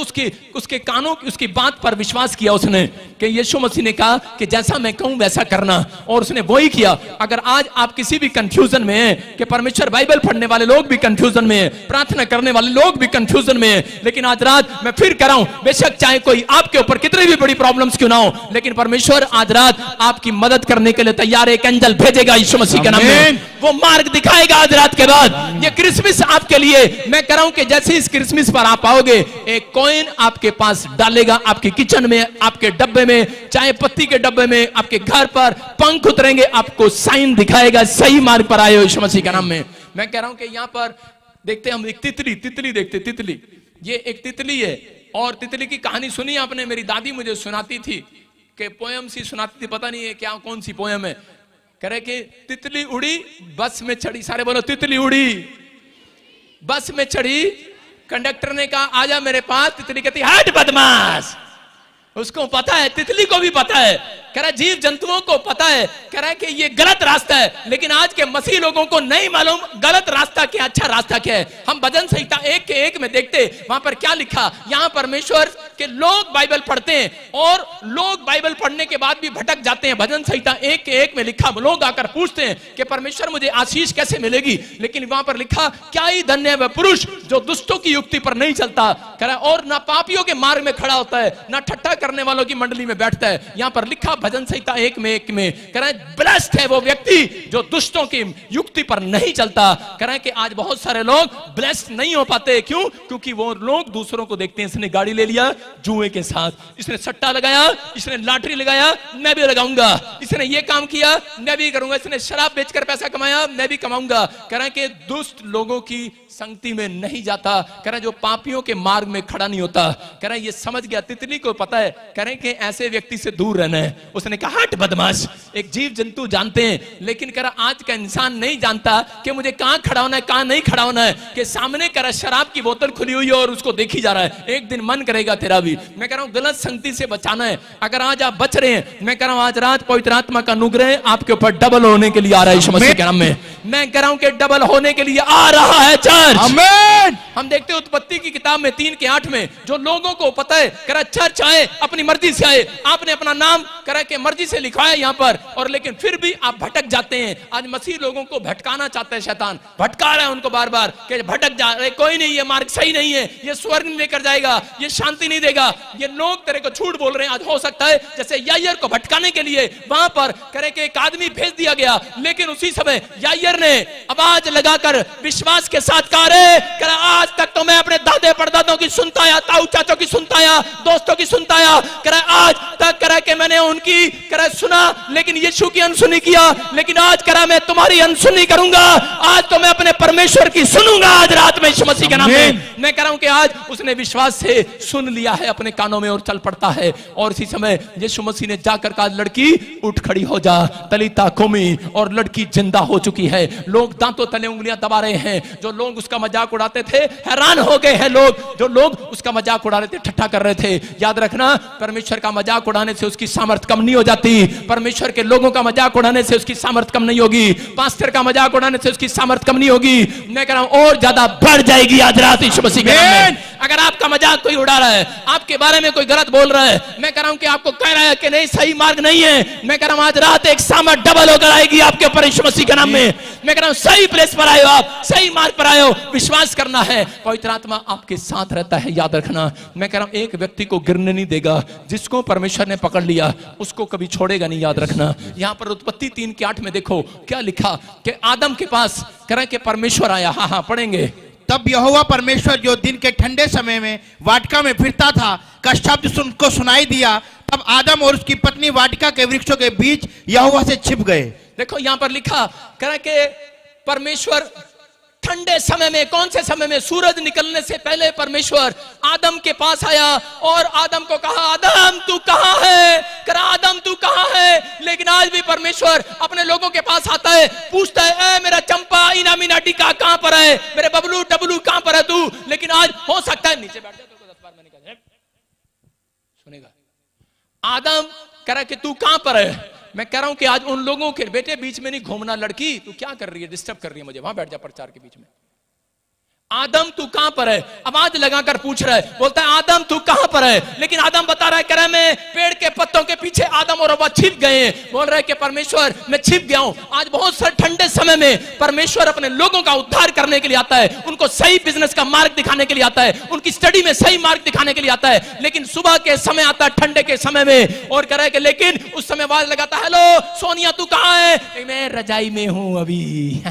उसके कानों की, उसकी बात पर विश्वास किया उसने, कि यीशु मसीह ने कहा कि जैसा मैं कहूं वैसा करना, और उसने वही किया। अगर आज आप किसी भी कंफ्यूजन में हैं, कि परमेश्वर, बाइबल पढ़ने वाले लोग भी कंफ्यूजन में है, प्रार्थना करने वाले लोग भी कंफ्यूजन में है, लेकिन आज रात मैं फिर कह रहा हूं, बेशक चाहे कोई आपके ऊपर कितनी भी बड़ी प्रॉब्लम्स क्यों ना हो, लेकिन परमेश्वर आज रात आपकी मदद करने के लिए तैयार है। एक एंजल भेजेगा यीशु मसीह के नाम में, वो मार्ग दिखाएगा आज रात के बाद। ये क्रिसमस आपके लिए, मैं कह रहा हूं कि जैसे इस क्रिसमस पर आप आओगे, एक कॉइन आपके पास डालेगा, आपके किचन में, आपके डब्बे में, चाय पत्ती के डब्बे में, आपके घर पर पंख उतरेंगे, आपको साइन दिखाएगा, सही मार्ग पर आए हो यीशु मसीह के नाम में। मैं कह रहा हूं कि यहां पर देखते हम एक तितली देखते। तितली, ये एक तितली है, और तितली की कहानी सुनी आपने? मेरी दादी मुझे सुनाती थी, कि पोयम सी सुनाती थी, पता नहीं है क्या, कौन सी पोयम है। कह रहे कि तितली उड़ी, बस में चढ़ी। सारे बोलो तितली उड़ी, बस में चढ़ी, कंडक्टर ने कहा आजा मेरे पास। तितली कहती हट बदमाश। उसको पता है, तितली को भी पता है कह रहा है जीव जंतुओं को पता है, कह रहा है कि ये गलत रास्ता है, लेकिन आज के मसीह लोगों को नहीं मालूम गलत रास्ता क्या, अच्छा रास्ता क्या है। हम भजन संहिता 1:1 में देखते, वहां पर क्या लिखा, यहां परमेश्वर के लोग बाइबल पढ़ते हैं और लोग बाइबल पढ़ने के बाद भी भटक जाते हैं। भजन संहिता 1:1 में लिखा, लोग आकर पूछते हैं कि परमेश्वर मुझे आशीष कैसे मिलेगी, लेकिन वहां पर लिखा क्या ही धन्य है वह पुरुष जो दुष्टों की युक्ति पर नहीं चलता, कह रहा है, और ना पापियों के मार्ग में खड़ा होता है, ना ठट्ठा करने वालों की मंडली में बैठता है। यहां पर लिखा भजन संहिता 1:1 में, कह रहा है ब्लेस्ड है वो व्यक्ति जो दुष्टों की युक्ति पर नहीं चलता। कह रहा है कि आज बहुत सारे लोग ब्लेस्ड नहीं हो पाते, क्यों? क्योंकि वो लोग दूसरों को देखते हैं, इसने गाड़ी ले लिया जुए के साथ, इसने सट्टा लगाया, इसने लॉटरी लगाया, मैं भी लगाऊंगा, इसने ये काम किया मैं भी करूंगा, इसने शराब बेचकर पैसा कमाया मैं भी कमाऊंगा। कह रहा है कि दुष्ट लोगों की संगति में नहीं जाता, कह रहा है जो पापियों के मार्ग में खड़ा नहीं होता। कह रहा है ये समझ गया, तितली को पता है, कह रहे हैं कि ऐसे व्यक्ति से दूर रहना है। उसने कहा हट बदमाश। एक जीव जंतु जानते हैं, लेकिन कह रहा आज का इंसान नहीं जानता कि मुझे कहां खड़ा होना है कहां नहीं खड़ा होना है। कि सामने कह रहा शराब की बोतल खुली हुई है और उसको देखी जा रहा है, एक दिन मन करेगा तेरा भी। मैं कह रहा हूं गलत संगति से बचाना है। अगर आज आप बच रहे हैं, मैं कह रहा हूं आज रात पवित्र आत्मा का अनुग्रह आपके ऊपर डबल होने के लिए आ रहा है यीशु मसीह के नाम में। मैं कह रहा हूं कि डबल होने के लिए आ रहा है चर्च। आमीन। हम देखते हैं उत्पत्ति की किताब में 3:8 में, जो लोगों को पता है, कह रहा चर्च आए अपनी मर्जी से आए, आपने अपना नाम कह रहा कि मर्जी से लिखवाया यहां पर, और लेकिन फिर भी आप भटक जाते हैं। आज मसीह लोगों को भटकाना चाहता है शैतान, भटका रहा है उनको बार बार कि भटक जा रहे, कोई नहीं, ये मार्ग सही नहीं है, ये स्वर्ग नहीं लेकर जाएगा, ये शांति नहीं देगा। ये लोग तेरे को झूठ बोल रहे हैं। आज हो सकता है जैसे यायर को भटकाने के लिए वहां पर करे कि एक आदमी भेज दिया गया, लेकिन उसी समय यायर ने आवाज लगाकर विश्वास के साथ कहा आज तक तो मैं अपने दादे परदादों की सुनता आया, ताऊ चाचों की सुनता आया, दोस्तों की सुनता आया, आज तक करा कि मैंने उनकी करा सुना, लेकिन यीशु की अनसुनी किया, लेकिन आज करा मैं तुम्हारी अनसुनी करूंगा। आज तो मैं अपने परमेश्वर की सुनूंगा आज रात में यीशु मसीह के नाम में। मैं कह रहा हूं कि आज उसने विश्वास से सुन लिया है अपने कानों में और चल पड़ता है। और इसी समय यीशु मसीह ने जाकर कहा लड़की उठ खड़ी हो जा, तलीता कुमी, और लड़की जिंदा हो चुकी है। लोग दांतों तले उंगलियां दबा रहे हैं, जो लोग उसका मजाक उड़ाते थे हैरान हो गए हैं लोग, जो लोग उसका मजाक उड़ा रहे थे, ठट्ठा कर रहे थे। याद रखना परमेश्वर का मजाक उड़ाने से उसकी सामर्थ कम नहीं हो जाती, परमेश्वर के लोगों का मजाक उड़ाने से उसकी सामर्थ कम नहीं होगी, पास्टर का मजाक उड़ाने से उसकी सामर्थ कम नहीं होगी। मैं कह रहा हूं और ज्यादा बढ़ जाएगी आज रात यीशु मसीह के नाम में। अगर आपका मजाक कोई उड़ा रहा है, आपके बारे में कोई गलत बोल रहा है, मैं कह रहा हूं कि आपको कह रहा है कि नहीं सही मार्ग नहीं है, मैं कह रहा हूं आज रात एक सामर्थ डबल होकर आएगी आपके ऊपर यीशु मसीह के नाम में। मैं कह रहा हूं सही प्लेस पर आए हो, आप सही मार्ग पर आए हो, विश्वास करना है, पवित्र आत्मा आपके साथ रहता है। याद रखना, मैं कह रहा हूं एक व्यक्ति को गिरने नहीं देगा, जिसको परमेश्वर ने पकड़ लिया उसको कभी छोड़ेगा नहीं। याद रखना, यहां पर उत्पत्ति 3:8 में देखो क्या लिखा कि आदम के पास कह रहा कि परमेश्वर आया। हाँ पढ़ेंगे। तब यहोवा परमेश्वर जो दिन के ठंडे समय में वाटिका में फिरता था का शब्द उनको सुनाई दिया, तब आदम और उसकी पत्नी वाटिका के वृक्षों के बीच यहोवा से छिप गए। देखो यहां पर लिखा कह रहा कि परमेश्वर ठंडे समय में, कौन से समय में, सूरज निकलने से पहले परमेश्वर आदम के पास आया और आदम को कहा आदम तू कहां है, कह रहा आदम तू कहां है। लेकिन आज भी परमेश्वर अपने लोगों के पास आता है, पूछता है ए मेरा चंपा इना मीना टिका कहां पर है, मेरे बबलू डबलू कहां पर है तू। लेकिन आज हो सकता है नीचे बैठ जा तो 10 बार मैंने कहा सुनेगा। आदम कह रहा कि तू कहां पर है। मैं कह रहा हूं कि आज उन लोगों के बेटे बीच में नहीं घूमना, लड़की तू क्या कर रही है, डिस्टर्ब कर रही है मुझे, वहां बैठ जा प्रचार के बीच में। आदम तू कहां पर है, आवाज लगाकर पूछ रहा है, बोलता है आदम तू कहां पर है। लेकिन आदम बता रहा है, कह रहा है मैं पेड़ के पत्तों के पीछे आदम और हव्वा छिप गए हैं। बोल रहा है कि परमेश्वर मैं छिप गया हूं। आज बहुत सारे ठंडे समय में परमेश्वर अपने लोगों का उद्धार करने के लिए आता है, उनको सही बिजनेस का मार्ग दिखाने के लिए आता है, उनकी स्टडी में सही मार्ग दिखाने के लिए आता है। लेकिन सुबह के समय आता है, ठंडे के समय में, और कह रहा है कि लेकिन उस समय आवाज लगाता है हेलो सोनिया तू कहां है, मैं रजाई में हूं अभी।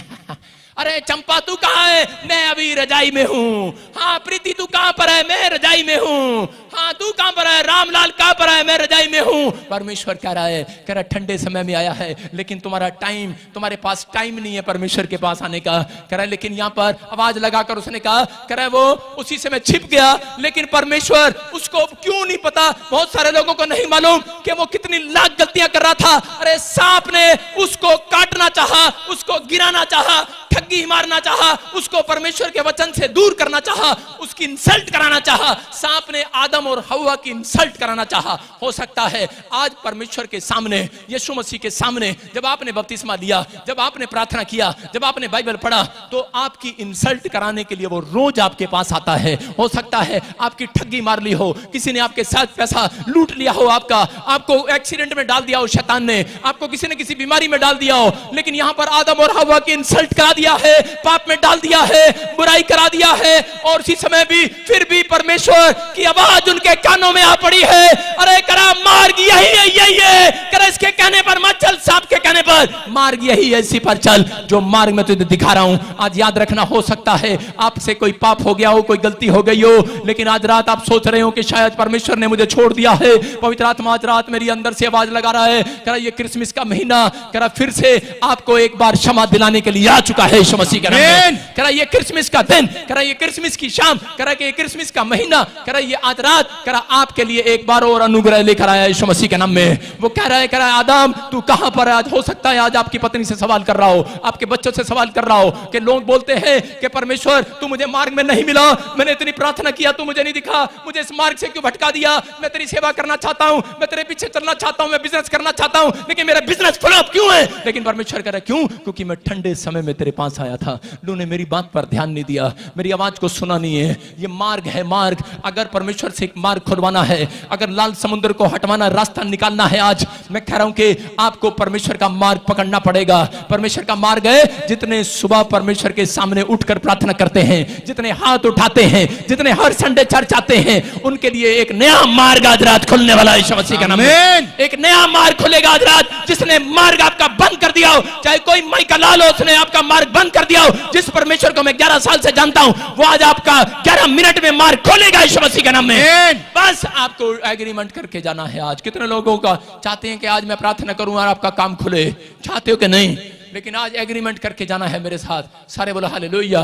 अरे चंपा तू कहां है, मैं अभी रजाई में हूं। हाँ प्रीति तू कहां पर है, मैं रजाई में हूं। हाँ तू कहां पर है, रामलाल कहां पर है, मैं रजाई में हूं। परमेश्वर कह रहा है, कह रहा ठंडे समय में आया है, लेकिन तुम्हारे पास टाइम नहीं है परमेश्वर के पास आने का। कह रहा है लेकिन यहां पर आवाज लगाकर उसने कहा, कह रहा है वो उसी समय छिप गया, लेकिन परमेश्वर उसको क्यों नहीं पता, बहुत सारे लोगों को नहीं मालूम कि वो कितनी लाख गलतियां कर रहा था। अरे सांप ने उसको काटना चाहा, उसको गिराना चाहा, ठगी ही मारना चाहा, उसको परमेश्वर के वचन से दूर करना चाहा, उसकी इंसल्ट कराना चाहा। सांप ने आदम और हवा की इंसल्ट कराना चाहा। हो सकता है आज परमेश्वर के सामने, यीशु मसीह के सामने, जब आपने बपतिस्मा लिया, जब आपने प्रार्थना किया, जब आपने बाइबल पढ़ा, तो आपकी इंसल्ट कराने के लिए वो रोज आपके पास आता है। हो सकता है आपकी ठगी मार ली हो, किसी ने आपके साथ पैसा लूट लिया हो, आपको एक्सीडेंट में डाल दिया हो, शैतान ने आपको किसी ने किसी बीमारी में डाल दिया हो, लेकिन यहां पर आदम और हवा की इंसल्ट करा दिया है, पाप में डाल दिया है, बुराई करा दिया है, और इसी समय भी फिर भी परमेश्वर की आवाज उनके कानों में आ पड़ी है। अरे करा मार्ग यही है, करा इसके कहने पर मत चल, सांप के कहने पर मार्ग यही है, इसी पर चल जो मार्ग में तुझे दिखा रहा हूं। आज याद रखना, हो सकता है आपसे कोई पाप हो गया हो, कोई गलती हो गई हो, लेकिन आज रात आप सोच रहे हो कि शायद परमेश्वर ने मुझे छोड़ दिया है। पवित्र आत्मा आज रात मेरी अंदर से आवाज लगा रहा है, करा ये क्रिसमस का महीना, करा फिर से आपको एक बार क्षमा दिलाने के लिए आ चुका है यीशु मसीह के नाम में। करा ये क्रिसमस का दिन, करा ये क्रिसमस की शाम, करा ये क्रिसमस का महीना, करा ये आज रात, करा आपके लिए एक बार और अनुग्रह लेकर आया यीशु मसीह के नाम में। वो कह रहा है, करा आदम तू कहां पर है? आज हो सकता है आज आपकी पत्नी से सवाल कर रहा हो, आपके बच्चों से सवाल कर रहा हो कि लोग बोलते हैं कि परमेश्वर तू मुझे मार्ग में नहीं मिला, मैंने इतनी प्रार्थना किया, तू मुझे नहीं दिखा, मुझे इस मार्ग से क्यों भटका दिया? मैं तेरी सेवा करना चाहता हूं, मैं तेरे पीछे चलना चाहता हूं, मैं बिजनेस करना चाहता हूं, लेकिन मेरा बिजनेस फ्लॉप क्यों है? लेकिन परमेश्वर कह रहा है क्यों? क्योंकि मैं ठंडे समय में तेरे पास आया था, तूने मेरी बात पर ध्यान नहीं दिया, मेरी आवाज को सुना नहीं है। ये मार्ग है, मार्ग। अगर परमेश्वर से एक मार्ग खुलवाना है, अगर लाल समुद्र को हटवाना, रास्ता निकालना है, आज मैं कह रहा हूं कि आपको परमेश्वर का मार्ग पकड़ना पड़ेगा। परमेश्वर का मार्ग है, जितने सुबह परमेश्वर के सामने उठकर प्रार्थना करते हैं, जितने हाथ उठाते हैं, जितने हर संडे चर्च आते हैं, उनके लिए एक नया मार्ग आज रात खुलने वाला है यीशु मसीह के नाम में। एक नया मार्ग खुलेगा आज रात। जिसने मार्ग आपका बंद कर दिया हो, चाहे कोई माइका लाल हो, उसने आपका मार्ग बंद कर दिया हो, जिस परमेश्वर को मैं 11 साल से जानता हूं, वो आज आपका 11 मिनट में मार्ग खोलेगा यीशु मसीह के नाम में। बस आपको एग्रीमेंट करके जाना है। आज कितने लोगों का चाहते हैं कि आज मैं प्रार्थना करूं और आपका काम खुले? चाहते हो कि नहीं? लेकिन आज एग्रीमेंट करके जाना है मेरे साथ। सारे बोलो हालेलुया।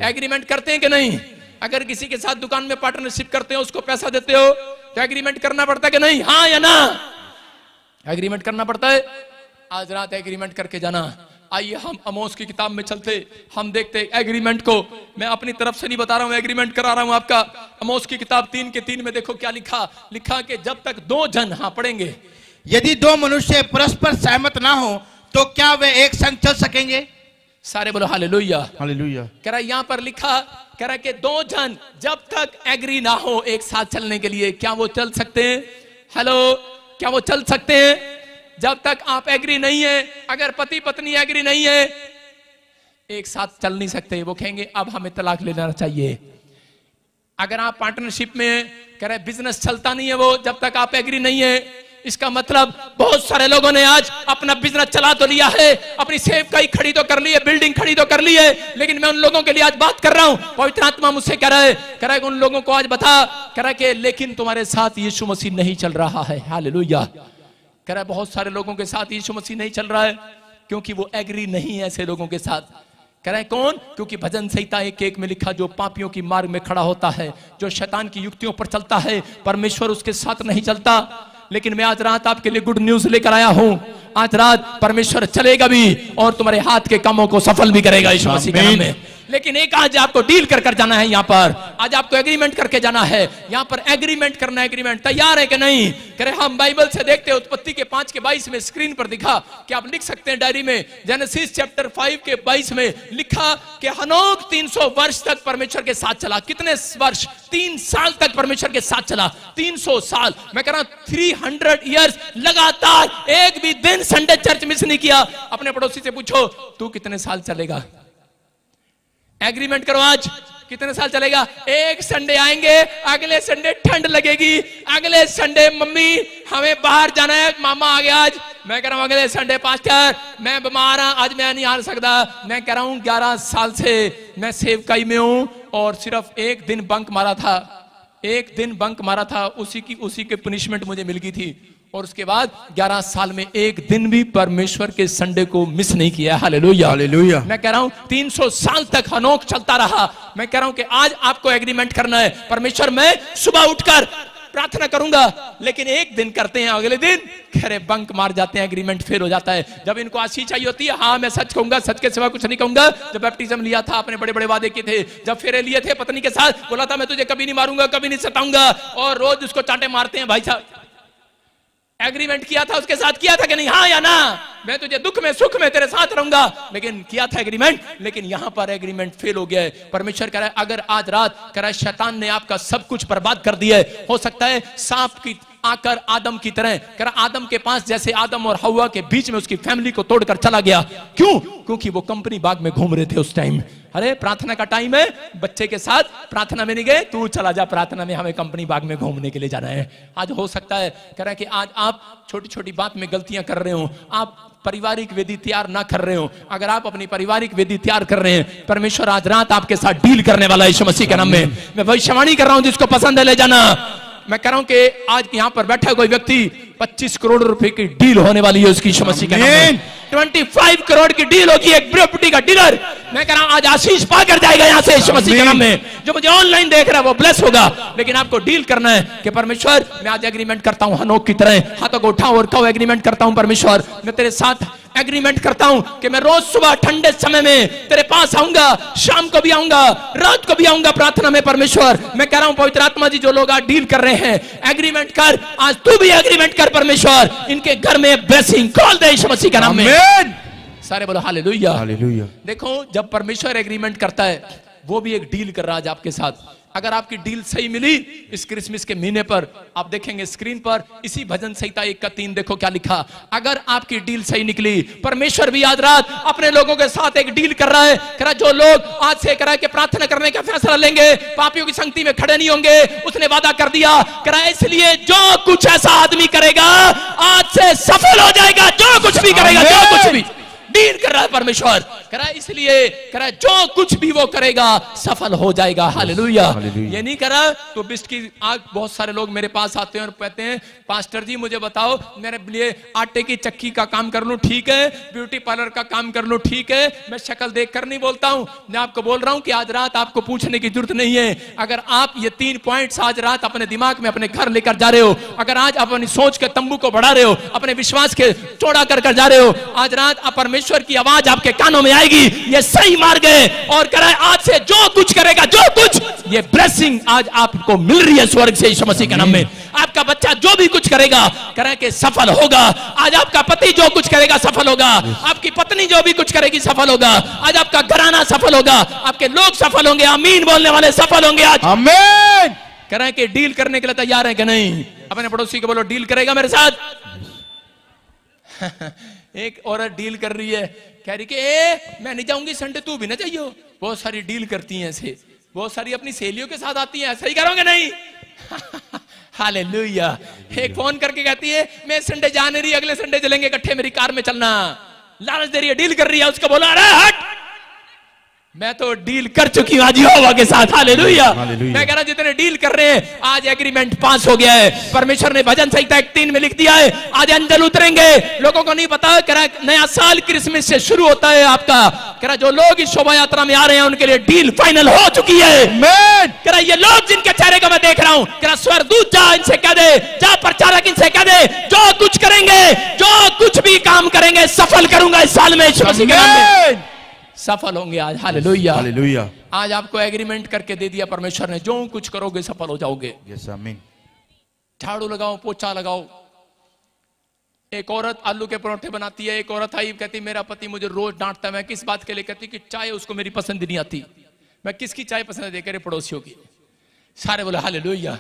एग्रीमेंट करते हैं कि नहीं? अगर किसी के साथ दुकान में पार्टनरशिप करते हो, उसको पैसा देते हो, तो एग्रीमेंट करना पड़ता है कि नहीं? हाँ या ना? एग्रीमेंट करना पड़ता है। आज रात एग्रीमेंट करके जाना। आइए हम आमोस की किताब में चलते, हम देखते एग्रीमेंट को। मैं अपनी तरफ से नहीं बता रहा हूं, एग्रीमेंट करा रहा हूं आपका। आमोस की किताब 3:3 में देखो क्या लिखा कि जब तक दो जन, हाँ पढ़ेंगे, यदि दो मनुष्य परस्पर सहमत ना हो तो क्या वे एक संग चल सकेंगे? सारे बोलो हालेलुया। हालेलुया। कह रहा यहां पर लिखा, कह रहा कि दो जन जब तक एग्री ना हो एक साथ चलने के लिए, क्या वो चल सकते हैं? हेलो, क्या वो चल सकते हैं? जब तक आप एग्री नहीं है, अगर पति पत्नी एग्री नहीं है, एक साथ चल नहीं सकते। वो कहेंगे अब हमें तलाक ले लेना चाहिए। अगर आप पार्टनरशिप में, कह रहे बिजनेस चलता नहीं है वो, जब तक आप एग्री नहीं है। इसका मतलब बहुत सारे लोगों ने आज अपना बिजनेस चला तो लिया है, अपनी सेवकाई खड़ी तो कर ली है, बिल्डिंग खड़ी तो कर ली है, लेकिन मैं उन लोगों के लिए आज बात कर रहा हूं। पवित्र आत्मा मुझसे कह रहा है उन लोगों को आज बता, कह रहा है कि लेकिन तुम्हारे साथ यीशु मसीह नहीं चल रहा है। हालेलुया। कह रहा है बहुत सारे लोगों के साथ यीशु मसीह नहीं चल रहा है, क्योंकि वो एग्री नहीं है ऐसे लोगों के साथ। कह रहे हैं कौन? क्योंकि भजन संहिता 1:1 में लिखा, जो पापियों की मार्ग में खड़ा होता है, जो शैतान की युक्तियों पर चलता है, परमेश्वर उसके साथ नहीं चलता। लेकिन मैं आज रात आपके लिए गुड न्यूज लेकर आया हूं। आज रात परमेश्वर चलेगा भी और तुम्हारे हाथ के कामों को सफल भी करेगा यीशु मसीह के नाम में। लेकिन एक आज आपको डील कर जाना है। यहाँ पर आज आपको एग्रीमेंट करके जाना है। यहाँ पर एग्रीमेंट करना, एग्रीमेंट तैयार है कि नहीं? करे हम बाइबल से देखते हैं, उत्पत्ति के 5:22 में स्क्रीन पर दिखा कि आप लिख सकते हैं डायरी में। जेनेसिस चैप्टर 5:22 में लिखा कि हनोक 300 वर्ष तक परमेश्वर के साथ चला। कितने वर्ष? 3 साल तक परमेश्वर के साथ चला। 300 साल, मैं कह रहा हूं 300 इयर्स लगातार एक भी दिन संडे चर्च मिस नहीं किया। अपने पड़ोसी से पूछो तू कितने साल चलेगा? एग्रीमेंट करो आज कितने साल चलेगा। एक संडे आएंगे, अगले संडे ठंड लगेगी, अगले संडे मम्मी हमें बाहर जाना है, मामा आ गया आज। मैं कह रहा हूं अगले संडे पास्टर मैं बीमार हूं, आज मैं नहीं आ सकता। मैं कह रहा हूं 11 साल से मैं सेवकाई में हूं और सिर्फ एक दिन बंक मारा था, एक दिन बंक मारा था, उसी की पनिशमेंट मुझे मिल गई थी। और उसके बाद 11 साल में एक दिन भी परमेश्वर के संडे को मिस नहीं किया। Hallelujah, hallelujah. मैं कह रहा हूं 300 साल तक हनोक चलता रहा। मैं कह रहा हूं कि आज आपको एग्रीमेंट करना है। परमेश्वर मैं सुबह उठकर प्रार्थना करूंगा, लेकिन एक दिन करते हैं, अगले दिन खैर बंक मार जाते हैं, एग्रीमेंट फेल हो जाता है। जब इनको आशीष चाहिए होती है, हाँ मैं सच कहूंगा, सच के सिवा कुछ नहीं कहूंगा। जब बैप्टिज्म लिया था, आपने बड़े बड़े वादे किए थे। जब फेरे लिए थे पत्नी के साथ, बोला था मैं तुझे कभी नहीं मारूंगा, कभी नहीं सताऊंगा, और रोज उसको चांटे मारते हैं। भाई साहब, एग्रीमेंट किया था उसके साथ, किया था कि नहीं, हाँ या ना? मैं तुझे दुख में सुख में तेरे साथ रहूंगा, लेकिन किया था एग्रीमेंट। लेकिन यहां पर एग्रीमेंट फेल हो गया है। परमेश्वर कह रहा है, अगर आज रात कह रहा है शैतान ने आपका सब कुछ बर्बाद कर दिया है, हो सकता है सांप की आकर आदम की तरह, कह रहा आदम के पास जैसे आदम और हव्वा के बीच में उसकी फैमिली को तोड़कर चला गया। क्यों? क्योंकि वो कंपनी बाग में घूम रहे थे उस टाइम। अरे प्रार्थना का टाइम है, बच्चे के साथ प्रार्थना में नहीं गए, तू चला जा प्रार्थना में, हमें कंपनी बाग में घूमने के लिए जाना है। आज हो सकता है कह रहा है कि आज आप छोटी छोटी बात में गलतियां कर रहे हो, आप पारिवारिक वेदी तैयार ना कर रहे हो। अगर आप अपनी पारिवारिक वेदी तैयार कर रहे हैं, परमेश्वर आज रात आपके साथ डील करने वाला है यीशु मसीह के नाम में। मैं भविष्यवाणी कर रहा हूं, जिसको पसंद है ले जाना। मैं कह रहा हूं कि आज यहां पर बैठा कोई व्यक्ति 25 करोड़ रुपए की डील होने वाली है उसकी यीशु मसीह के नाम में। 25 करोड़ की डील होगी एक प्रॉपर्टी का डीलर। मैं कह रहा हूं आज आशीष पाकर जाएगा यहां से यीशु मसीह के नाम में। जो मुझे ऑनलाइन देख रहा है वो ब्लेस होगा, लेकिन आपको डील करना है कि परमेश्वर मैं आज एग्रीमेंट करता हूं हनोक की तरह, हाथों को उठाओ और कहो एग्रीमेंट करता हूं परमेश्वर, मैं तेरे साथ एग्रीमेंट करता हूं कि मैं रोज सुबह ठंडे समय में तेरे पास आऊंगा, शाम को भी आऊंगा, रात को भी आऊंगा प्रार्थना में। परमेश्वर मैं कह रहा हूं पवित्र आत्मा जी, जो लोग आज डील कर रहे हैं, एग्रीमेंट कर, आज तू भी एग्रीमेंट कर परमेश्वर, इनके घर में ब्लेसिंग खोल दे यीशु मसीह के नाम में। सारे बोलो हालेलुया हालेलुया। देखो जब परमेश्वर एग्रीमेंट करता है, वो भी एक डील कर रहा है आज आपके साथ। अगर आपकी डील सही मिली इस क्रिसमस के महीने पर, आप देखेंगे स्क्रीन पर इसी भजन संहिता 1:3 देखो क्या लिखा। अगर आपकी डील सही निकली, परमेश्वर भी आज रात अपने लोगों के साथ एक डील कर रहा है। कह रहा जो लोग आज से कह रहा है कि प्रार्थना करने का फैसला लेंगे, पापियों की संगति में खड़े नहीं होंगे, उसने वादा कर दिया। कह रहा इसलिए जो कुछ ऐसा आदमी करेगा आज से सफल हो जाएगा। जो कुछ भी करेगा, जो कुछ भी डील कर रहा है परमेश्वर, कह रहा है इसलिए कह रहा है जो कुछ भी वो करेगा सफल हो जाएगा। हालेलुया। ये नहीं करा तो बिस्ट की आज बहुत सारे लोग मेरे पास आते हैं और कहते हैं पास्टर जी मुझे बताओ, मेरे लिए आटे की चक्की का काम कर लूं ठीक है, ब्यूटी पार्लर का काम कर लूं ठीक है, मैं शक्ल देखकर नहीं बोलता हूं। मैं आपको बोल रहा हूं कि आज रात आपको पूछने की जरूरत नहीं है। अगर आप ये 3 पॉइंट्स आज रात अपने दिमाग में अपने घर लेकर जा रहे हो, अगर आज आप अपनी सोच के तंबू को बढ़ा रहे हो, अपने विश्वास के चौड़ा कर जा रहे हो, आज रात आप परमेश्वर की आवाज आपके कानों में आएगी, ये सही मार्ग है। और कह रहा है आज से जो कुछ करेगा, जो कुछ, ये ब्लेसिंग आज आपको मिल रही है स्वर्ग से यीशु मसीह के नाम में। आपका बच्चा जो भी कुछ करेगा कह रहा है कि सफल होगा। आज आपका पति जो कुछ करेगा सफल होगा, आपकी पत्नी जो भी कुछ करेगी सफल होगा, आज आपका घराना सफल होगा, आपके लोग सफल होंगे, आमीन बोलने वाले सफल होंगे आज। आमीन। कह रहा है कि डील करने के लिए तैयार है कि नहीं? अपने पड़ोसी को बोलो डील करेगा मेरे साथ। एक औरत डील कर रही है, कह रही कि मैं नहीं जाऊंगी संडे, तू भी ना जाइयो। बहुत सारी डील करती हैं ऐसे, बहुत सारी अपनी सहेलियों के साथ आती हैं, सही करोगे नहीं? हालेलुया। एक फोन करके कहती है मैं संडे जा नहीं रही, अगले संडे चलेंगे इकट्ठे, मेरी कार में चलना। लालच दे रही है, डील कर रही है। उसको बोला अरे हट, मैं तो डील कर चुकी हूं आज यहोवा के साथ। हालेलुया। मैं कह रहा जितने डील कर रहे हैं आज एग्रीमेंट पास हो गया है। परमेश्वर ने भजन संहिता 1:3 में लिख दिया है आज एंजल उतरेंगे। लोगों को नहीं पता, कह रहा नया साल क्रिसमस से शुरू होता है आपका। कह रहा जो लोग इस शोभा यात्रा में आ रहे हैं उनके लिए डील फाइनल हो चुकी है। कह रहा ये लोग जिनके चेहरे को मैं देख रहा हूं, कह रहा स्वर्गदूत जा इनसे कह दे, जा प्रचारक इनसे कह दे, जो कुछ करेंगे, जो कुछ भी काम करेंगे सफल करूंगा इस साल में यीशु मसीह के नाम में। सफल होंगे आज। Hallelujah hallelujah. आज आपको एग्रीमेंट करके दे दिया परमेश्वर ने, जो कुछ करोगे सफल हो जाओगे। यस आमीन। झाड़ू लगाओ, पोछा लगाओ। एक औरत आलू के परोठे बनाती है, एक औरत आई कहती मेरा पति मुझे रोज डांटता है। मैं किस बात के लिए? कहती कि चाय उसको मेरी पसंद नहीं आती। मैं किसकी चाय पसंद है? देखे पड़ोसियों की। सारे बोले हालेलुया।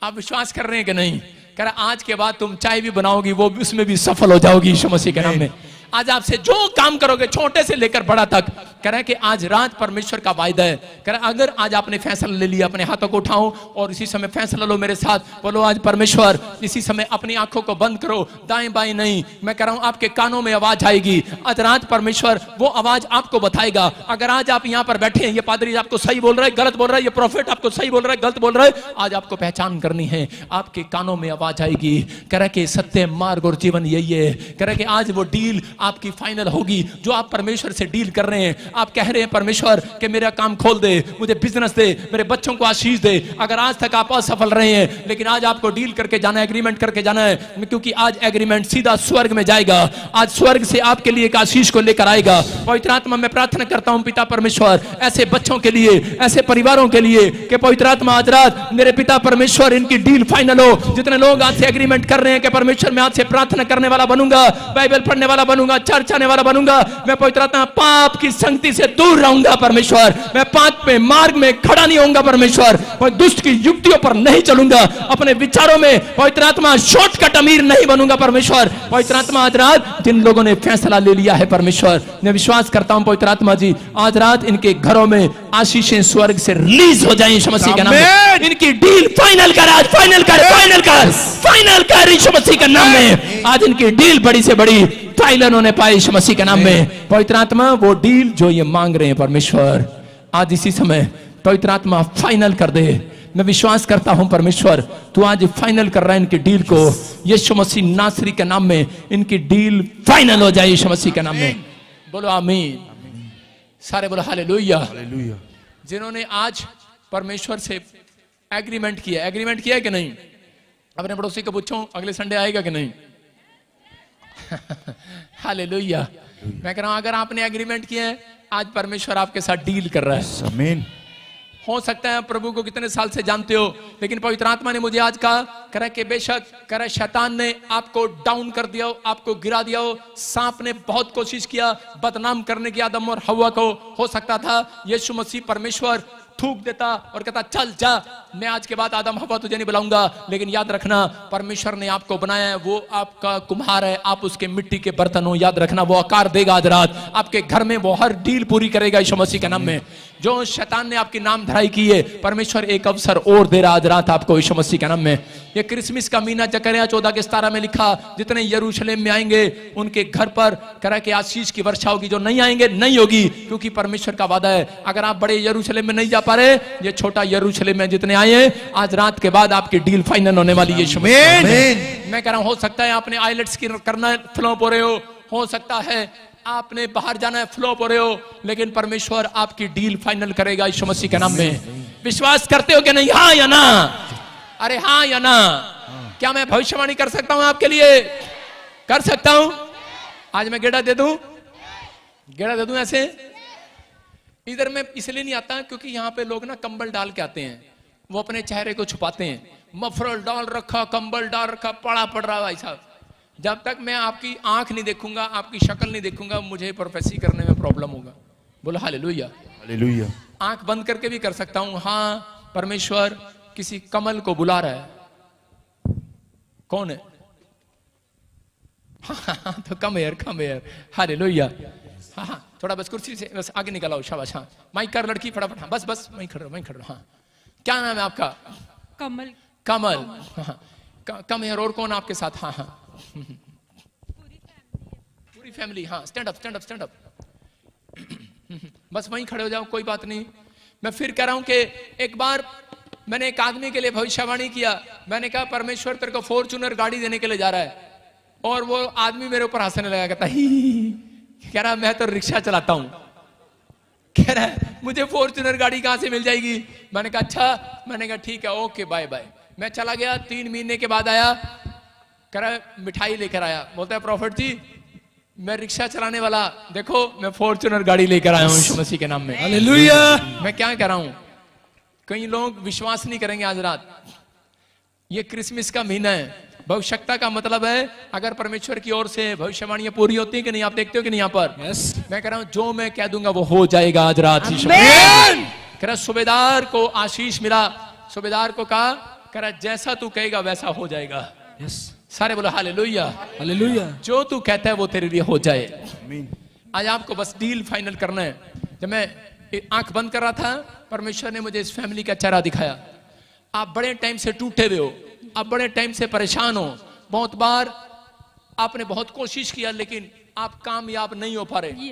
आप विश्वास कर रहे हैं कि नहीं? कह रहा आज के बाद तुम चाय भी बनाओगी, वो भी उसमें भी सफल हो जाओगी यीशु मसीह के नाम में। आज आपसे जो काम करोगे छोटे से लेकर बड़ा तक, कह रहा है कि आज रात परमेश्वर का वायदा है। कह रहा अगर आज आपने फैसला ले लिया, अपने हाथों को उठाओ और इसी समय फैसला लो मेरे साथ। बोलो आज परमेश्वर, इसी समय अपनी आंखों को बंद करो, दाएं बाएं नहीं। मैं कह रहा हूं आपके कानों में आवाज आएगी। आज रात परमेश्वर वो आवाज आपको बताएगा। अगर आज आप यहाँ पर बैठे हैं, ये पादरी आपको सही बोल रहा है, गलत बोल रहा है, ये प्रॉफिट आपको सही बोल रहा है, गलत बोल रहा है, आज आपको पहचान करनी है। आपके कानों में आवाज आएगी। कह रहा कि सत्य मार्ग और जीवन यही है। कह रहा कि आज वो डील आपकी फाइनल होगी जो आप परमेश्वर से डील कर रहे हैं। आप कह रहे हैं परमेश्वर कि मेरा काम खोल दे, मुझे बिजनेस दे, मेरे बच्चों को आशीष दे। अगर आज तक आप असफल रहे हैं, लेकिन आज आपको डील करके जाना है, एग्रीमेंट करके जाना है, क्योंकि आज एग्रीमेंट सीधा स्वर्ग में जाएगा। आज स्वर्ग से आपके लिए एक आशीष को लेकर आएगा। पवित्र आत्मा, मैं प्रार्थना करता हूं पिता परमेश्वर, ऐसे बच्चों के लिए, ऐसे परिवारों के लिए कि पवित्र आत्मा आज रात मेरे पिता परमेश्वर इनकी डील फाइनल हो। जितने लोग आज से एग्रीमेंट कर रहे हैं कि परमेश्वर मैं आज से प्रार्थना करने वाला बनूंगा, बाइबल पढ़ने वाला बनूंगा, चर्च आने वाला बनूंगा, मैं पवित्र आत्मा पाप की संगति से दूर रहूंगा परमेश्वर, मैं पाप पे मार्ग में खड़ा नहीं होऊंगा परमेश्वर, मैं दुष्ट की युक्तियों पर नहीं चलूंगा, अपने विचारों में पवित्र आत्मा शॉर्टकट अमीर नहीं बनूंगा परमेश्वर। पवित्र आत्मा आज रात जिन लोगों ने फैसला ले लिया है परमेश्वर, मैं विश्वास करता हूं पवित्र आत्मा जी आज रात इनके घरों में आशीषें स्वर्ग से रिलीज हो जाएं यीशु मसीह के नाम में। इनकी डील फाइनल कर, आज फाइनल कर, फाइनल कर, फाइनल कर यीशु मसीह के नाम में। आज इनकी डील बड़ी से बड़ी फाइनल होने पाए यीशु मसीह के नाम में। पवित्र आत्मा वो डील जो ये मांग रहे हैं परमेश्वर, आज इसी समय पवित्र आत्मा फाइनल कर दे। मैं विश्वास करता हूं परमेश्वर तू आज फाइनल कर रहा है इनकी डील को, यीशु मसीह नासरी के नाम में इनकी डील फाइनल हो जाए यीशु मसीह के नाम में। बोलो आमीन, सारे बोलो हालेलुया। जिन्होंने आज परमेश्वर से एग्रीमेंट किया, एग्रीमेंट किया कि नहीं? अपने पड़ोसी को पूछो अगले संडे आएगा कि नहीं। हालेलुया। मैं कह रहा हूं अगर आपने एग्रीमेंट किया है, आज परमेश्वर आपके साथ डील कर रहा है। आमीन। हो सकता है प्रभु को कितने साल से जानते हो, लेकिन पवित्र आत्मा ने मुझे आज कहा कि बेशक शैतान ने आपको डाउन कर दिया हो, आपको गिरा दिया हो, सांप ने बहुत कोशिश किया बदनाम करने की आदम और हवा को। हो सकता था यीशु मसीह परमेश्वर थूक देता और कहता चल जा, मैं आज के बाद आदम हवा तुझे नहीं बुलाऊंगा, लेकिन याद रखना परमेश्वर ने आपको बनाया है, वो आपका कुम्हार है, आप उसके मिट्टी के बर्तन हो। याद रखना वो आकार देगा आज रात आपके घर में, वो हर डील पूरी करेगा यीशु मसीह के नाम में। जो शैतान ने आपकी नाम धराई की है, परमेश्वर एक अवसर और दे रहा आज रात आपको यीशु मसीह के नाम में। ये क्रिसमस का महीना जकरिया 14 के 17 में लिखा, जितने यरूशलेम में आएंगे उनके घर पर करा के आशीष की वर्षा होगी, जो नहीं आएंगे नहीं होगी, क्योंकि परमेश्वर का वादा है। अगर आप बड़े यरूशलेम में नहीं जा पा रहे, ये छोटा यरूशलेम में जितने आए हैं, आज रात के बाद आपकी डील फाइनल होने वाली है यीशु मसीह। मैं कह रहा हूं हो सकता है आपने आइलेट्स की करना फ्लॉप हो रहे हो सकता है आपने बाहर जाना है फ्लॉप हो रहे हो, लेकिन परमेश्वर आपकी डील फाइनल करेगा यीशु मसीह के नाम में। विश्वास करते हो कि नहीं? हाँ या ना? अरे हाँ या ना? क्या मैं भविष्यवाणी कर सकता हूं आपके लिए? कर सकता हूं। आज मैं गेड़ा दे दूं, गेड़ा दे दूं ऐसे। इधर मैं इसलिए नहीं आता क्योंकि यहाँ पे लोग ना कंबल डाल के आते हैं, वो अपने चेहरे को छुपाते हैं, मफरल डाल रखा, कंबल डाल रखा, पड़ा पड़ रहा भाई साहब। जब तक मैं आपकी आंख नहीं देखूंगा, आपकी शक्ल नहीं देखूंगा, मुझे प्रोफेसी करने में प्रॉब्लम होगा। बोलो हालेलुया। हालेलुया। आंख बंद करके भी कर सकता हूं। हाँ, परमेश्वर किसी कमल को बुला रहा है। कौन है? हाँ, तो कम हेयर। हालेलुया। हाँ, थोड़ा बस कुर्सी से बस आगे निकल आओ, शाबाश। हाँ, माइक कर लड़की फटाफट। हाँ, बस वहीं खड़ो। हाँ, क्या नाम है आपका? कमल। हाँ, कम हेयर। और कौन आपके साथ? हाँ, पूरी फैमिली। हाँ, स्टैंड अप। बस वहीं खड़े हो जाओ, कोई बात नहीं। मैं फिर कह रहा हूं कि एक बार मैंने एक आदमी के लिए भविष्यवाणी किया। मैंने कहा परमेश्वर तेरे को फॉर्च्यूनर गाड़ी देने के लिए जा रहा है, और वो आदमी मेरे ऊपर हंसने लगा, कहता कह रहा मैं तो रिक्शा चलाता हूं, कह रहा है मुझे फॉर्च्यूनर गाड़ी कहां से मिल जाएगी। मैंने कहा अच्छा। मैंने कहा ठीक है, ओके बाय। मैं चला गया। 3 महीने के बाद आया, कह रहा मिठाई लेकर आया। बोलता है प्रॉफिट जी मैं रिक्शा चलाने वाला, देखो मैं फॉर्च्यूनर गाड़ी लेकर आया हूं यीशु मसीह के नाम में। हालेलुया। मैं क्या कह रहा हूं, कई लोग विश्वास नहीं करेंगे आज रात। ये क्रिसमस का महीना है, भविष्यता का मतलब है अगर परमेश्वर की ओर से भविष्यवाणियां पूरी होती है कि नहीं, आप देखते हो कि नहीं यहाँ पर? मैं कह रहा हूं जो मैं कह दूंगा वो हो जाएगा आज रात। कह रहा सूबेदार को आशीष मिला, सूबेदार को कहा, कह रहा जैसा तू कहेगा वैसा हो जाएगा। सारे बोलो हालेलुया। हालेलुया। जो तू कहता है वो तेरे लिए हो जाए। आज आपको बस डील फाइनल करना है। जब मैं आंख बंद कर रहा था, परमेश्वर ने मुझे इस फैमिली का चेहरा दिखाया। आप बड़े टाइम से टूटे हुए हो, आप बड़े टाइम से परेशान हो, बहुत बार आपने बहुत कोशिश किया लेकिन आप कामयाब नहीं हो पा रहे।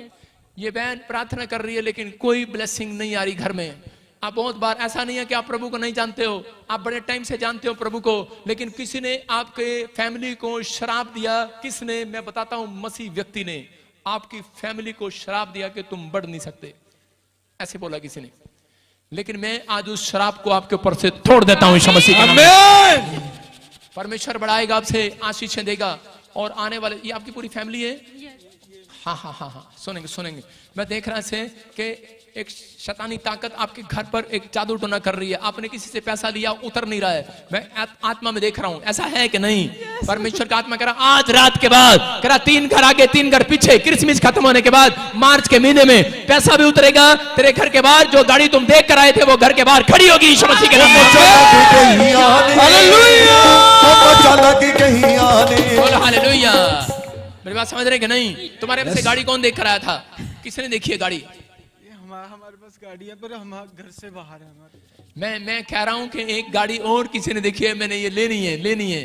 ये बहन प्रार्थना कर रही है लेकिन कोई ब्लेसिंग नहीं आ रही घर में। आप बहुत बार, ऐसा नहीं है कि आप प्रभु को नहीं जानते हो, आप बड़े टाइम से जानते हो प्रभु को, लेकिन किसी ने आपके फैमिली को श्राप दिया। किसने? मैं बताता हूं, मसीह व्यक्ति ने। आपकी फैमिली को श्राप दिया कि तुम बढ़ नहीं सकते, ऐसे बोला किसी ने। लेकिन मैं आज उस श्राप को आपके ऊपर से तोड़ देता हूं यीशु मसीह के नाम में। परमेश्वर बढ़ाएगा, आपसे आशीषें देगा। और आने वाले, ये आपकी पूरी फैमिली है? हाँ हाँ हाँ हाँ, सुनेंगे सुनेंगे। मैं देख रहा से कि एक शैतानी ताकत आपके घर पर एक जादू टोना कर रही है। आपने किसी से पैसा लिया, उतर नहीं रहा है। मैं आत्मा में देख रहा हूं, ऐसा है कि नहीं? परमेश्वर का आत्मा कह रहा आज रात के बाद, कह रहा 3 घर आगे 3 घर पीछे, क्रिसमस खत्म होने के बाद मार्च के महीने में पैसा भी उतरेगा तेरे घर के बाहर। जो गाड़ी तुम देख कर आए थे वो घर के बाहर खड़ी होगी यीशु मसीह के नाम में। हालेलुया। मेरी बात समझ रहे कि नहीं? तुम्हारे में से गाड़ी कौन देख कर आया था? किसने देखी है गाड़ी? हमारे पास गाड़ी है पर हम घर से बाहर है हमारे। मैं कह रहा हूँ कि एक गाड़ी और किसी ने देखी है, मैंने ये लेनी है, लेनी है,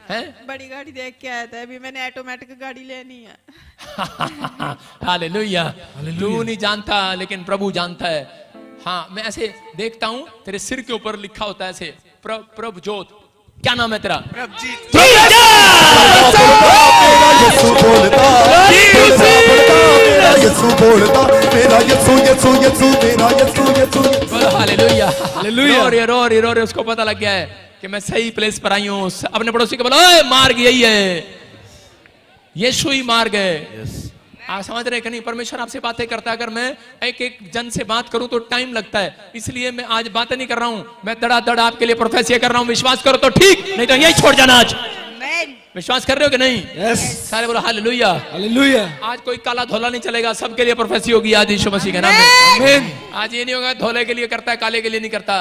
हैं? बड़ी गाड़ी देख के आया था, अभी मैंने ऑटोमेटिक गाड़ी लेनी है। हालेलुया। तू नहीं जानता लेकिन प्रभु जानता है। हाँ, मैं ऐसे देखता हूँ तेरे सिर के ऊपर लिखा होता है ऐसे, प्रभजोत। क्या नाम है तेरा? प्रभजीत। Hallelujah hallelujah. रो रे उसको पता लग गया है कि मैं सही प्लेस पर आई हूँ। अपने पड़ोसी को बोला, ओए मार्ग यही है, यीशु ही मार्ग है। आप समझ रहे कि नहीं? परमेश्वर आपसे बातें करता है। अगर मैं एक एक जन से बात करूं तो टाइम लगता है, इसलिए मैं आज बातें नहीं कर रहा हूं। मैं धड़ाधड़ आपके लिए प्रोफेसिया कर रहा हूं। विश्वास करो तो ठीक, नहीं तो यही छोड़ जाना आज। विश्वास कर रहे हो कि नहीं? यस। सारे बोलो हालेलुया हालेलुया। आज कोई काला धोला नहीं चलेगा, सबके लिए प्रोफेसी होगी आज यीशु मसीह के नाम में। आमीन। आज ये नहीं होगा धोले के लिए करता है, काले के लिए नहीं करता।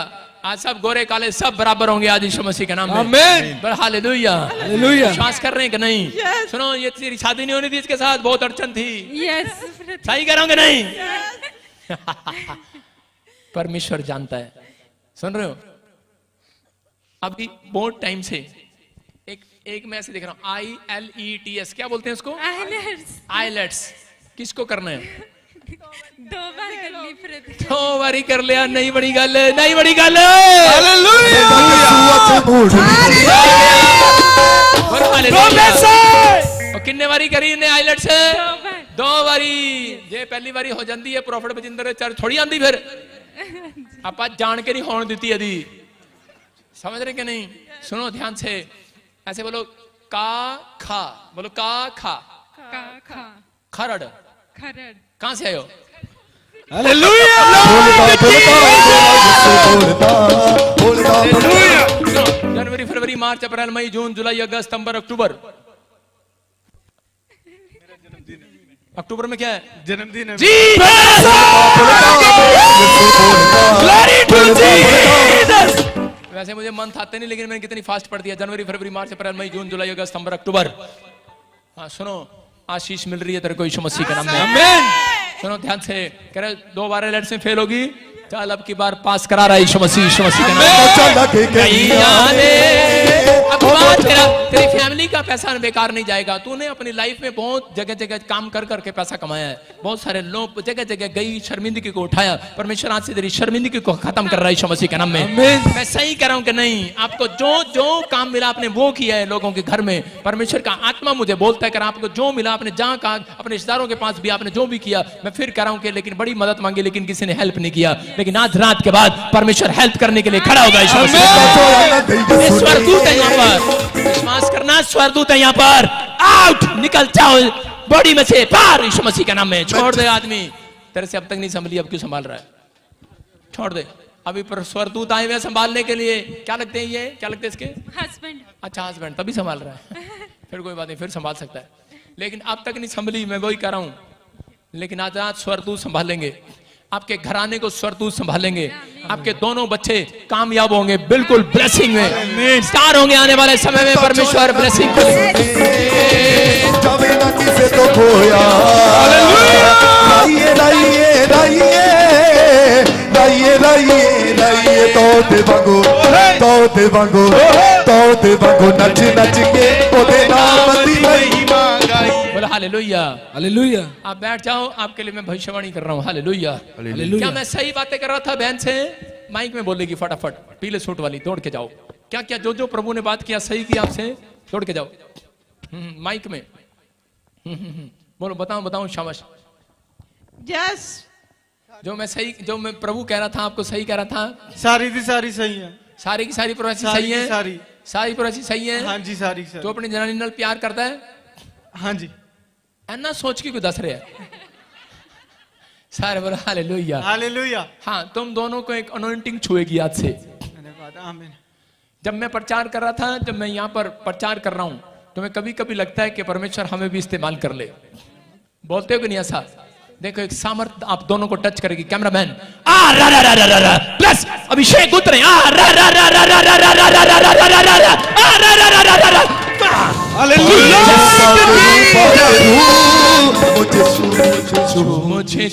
आज सब गोरे काले सब बराबर होंगे आज यीशु मसीह के नाम में। आमीन। Hallelujah hallelujah. विश्वास कर रहे हैं कि नहीं? सुनो, ये तेरी शादी नहीं होनी थी, इसके साथ बहुत अड़चन थी। सही कह रहा हूं कि नहीं? परमेश्वर जानता है। सुन रहे हो? अभी बहुत टाइम से एक मैं ऐसे देख रहा हूँ, IELTS, क्या बोलते हैं इसको? आइलेट्स। किसको करना है? 2 बार कर ली फिर 2 बारी कर लिया, नहीं बड़ी गल, नहीं बड़ी गल। किन्ने बारी करी ने आइलेट्स? 2 बारी। जे पहली बारी हो जाती है प्रॉफिट बजिंदर चर्च थोड़ी आंदी, फिर आप जान के नहीं होने देती यदि। समझ रहे कि नहीं? सुनो ध्यान से, ऐसे बोलो का खा, बोलो का खा, खरड़। कहां से आए हो? जनवरी फरवरी मार्च अप्रैल मई जून जुलाई अगस्त सितंबर अक्टूबर। अक्टूबर में क्या है? जन्मदिन है। वैसे मुझे मंथ आते नहीं, लेकिन मैंने कितनी फास्ट पढ़ दिया। जनवरी फरवरी मार्च अप्रैल मई जून जुलाई अगस्त सितंबर अक्टूबर। हाँ सुनो, आशीष मिल रही है तेरे को यीशु मसीह के नाम में। आमीन। सुनो ध्यान से, कह रहे 2 बार एलेट्स में फेल होगी, चल अब की बार पास करा रहा है यीशु मसीह के नाम में। तेरी फैमिली का पैसा बेकार नहीं जाएगा। तूने अपनी लाइफ में बहुत जगह जगह काम कर करके पैसा कमाया है, बहुत सारे लोग जगह जगह गई, शर्मिंदगी को उठाया। परमेश्वर आज से तेरी शर्मिंदगी को खत्म कर रहा है यीशु मसीह के नाम में। मैं सही कह रहा हूं कि नहीं? आपको जो जो काम मिला आपने वो किया है लोगों के घर में। परमेश्वर का आत्मा मुझे बोलता है कि आपको जो मिला, आपने जहां कहा, अपने रिश्तेदारों के पास भी आपने जो भी किया, मैं फिर कह रहा हूं कि लेकिन बड़ी मदद मांगी लेकिन किसी ने हेल्प नहीं किया। लेकिन आज रात के बाद परमेश्वर हेल्प करने के लिए खड़ा होगा। स्वरदूत है यहाँ पर, विश्वास करना, स्वरदूत है यहाँ पर। आउट, निकल जाओ बॉडी में से बाहर यीशु मसीह के नाम में। छोड़ दे आदमी, तेरे से अब तक नहीं संभली, अब क्यों संभाल रहा है? छोड़ दे। अभी पर स्वरदूत आए हुए संभालने के लिए। क्या लगते हैं ये? क्या लगते हैं इसके? हस्बैंड। अच्छा हस्बैंड, तभी संभाल रहा है। फिर कोई बात नहीं, फिर संभाल सकता है, लेकिन अब तक नहीं संभली। मैं वही कह रहा हूं, लेकिन आज स्वरदूत संभालेंगे आपके घराने को, स्वरदूत संभालेंगे। आपके दोनों बच्चे कामयाब होंगे, बिल्कुल ब्लेसिंग में स्टार होंगे आने वाले समय में। परमेश्वर ब्लेसिंग हालेलुया हालेलुया। आप बैठ जाओ, आपके लिए मैं भविष्यवाणी कर रहा हूँ। हालेलुया। क्या मैं सही बातें कर रहा था? बहन से माइक में बोलेगी फटाफट, पीले सूट वाली, दौड़ के जाओ। क्या क्या जो जो प्रभु ने बात किया सही किया आपसे, दौड़ के जाओ माइक में। बोलो, बताओ बताओ, शाबाश। यस। जो मैं प्रभु कह रहा था आपको सही कह रहा था? सारी की सारी सही है। सारी की सारी प्रोसेस सही है? सारी प्रोसेस सही है। हाँ जी, सारी तो अपनी जनानी नाल प्यार करता है? हाँ जी। ऐना सोच के कोई दस रहे है? सारे बोलो हालेलुया। हालेलुया। हाँ, तुम दोनों को एक अनॉइंटिंग छुएगी आज से। आमीन। जब मैं प्रचार कर रहा था, जब मैं यहाँ पर प्रचार कर रहा हूँ, तो मैं कभी कभी लगता है कि परमेश्वर हमें भी इस्तेमाल कर ले। बोलते हो कि नहीं ऐसा? देखो एक सामर्थ आप दोनों को टच करेगी। कैमरामैन प्लस अभिषेक उतरे। मुझे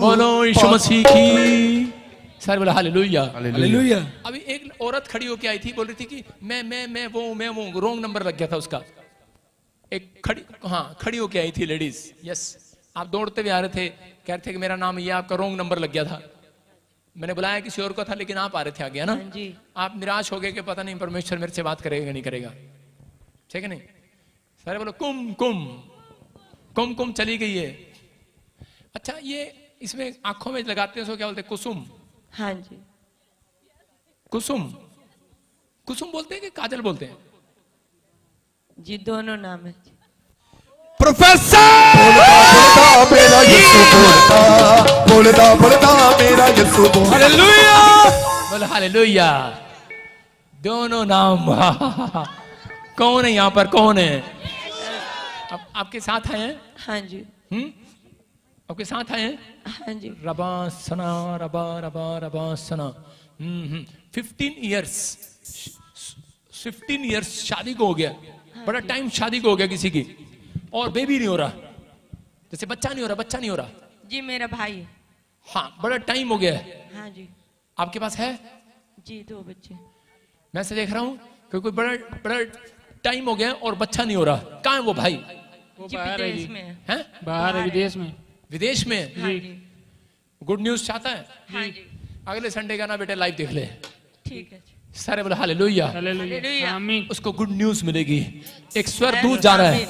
बोलो यीशु मसीह की। सारे बोला हालेलुया हालेलुया। अभी एक औरत खड़ी होके आई थी, बोल रही थी कि मैं वो रोंग नंबर लग गया था उसका। एक खड़ी होके आई थी लेडीज। यस, आप दौड़ते हुए आ रहे थे, कह रहे थे कि मेरा नाम ये, आपका रोंग नंबर लग गया था। मैंने बुलाया किसी और को था, लेकिन आप आ रहे थे आगे, है ना? आप निराश हो गए कि पता नहीं परमेश्वर मेरे से बात करेगा नहीं करेगा, ठीक है नहीं? सारे बोलो कुम कुम कुम कुम चली गई है। अच्छा, ये इसमें आंखों में लगाते हैं उसको क्या बोलते हैं? कुसुम। हाँ जी, कुसुम। कुसुम बोलते हैं कि काजल बोलते हैं? जी दोनों नाम है। प्रोफेसर मेरा यीशु बोलता मेरा यीशु बोलता। हालेलुया बोलो हालेलुया। दोनों नाम। कौन है यहाँ पर? कौन है? आपके साथ आए हैं? हाँ जी। आपके साथ आए हैं? हाँ जी। रबा सना रबा रबा रबा सना। 15 इयर्स शादी को हो गया। बड़ा टाइम शादी को हो गया किसी की, और बेबी नहीं हो रहा, जैसे बच्चा नहीं हो रहा। जी मेरा भाई है। हाँ, बड़ा टाइम हो गया है। हाँ जी। आपके पास है? जी 2 बच्चे। मैं से देख रहा हूँ कि कोई बड़ा टाइम हो गया और बच्चा नहीं हो रहा। कहाँ है वो भाई? वो विदेश में है। बाहर है, विदेश में। विदेश में? हाँ जी। गुड न्यूज चाहता है? हाँ जी। अगले संडे का ना बेटे लाइव देख ले। ठीक है। सारे बोले हालेलुया। हालेलुया। आमीन। उसको गुड न्यूज मिलेगी। एक स्वर दूर जा रहा है,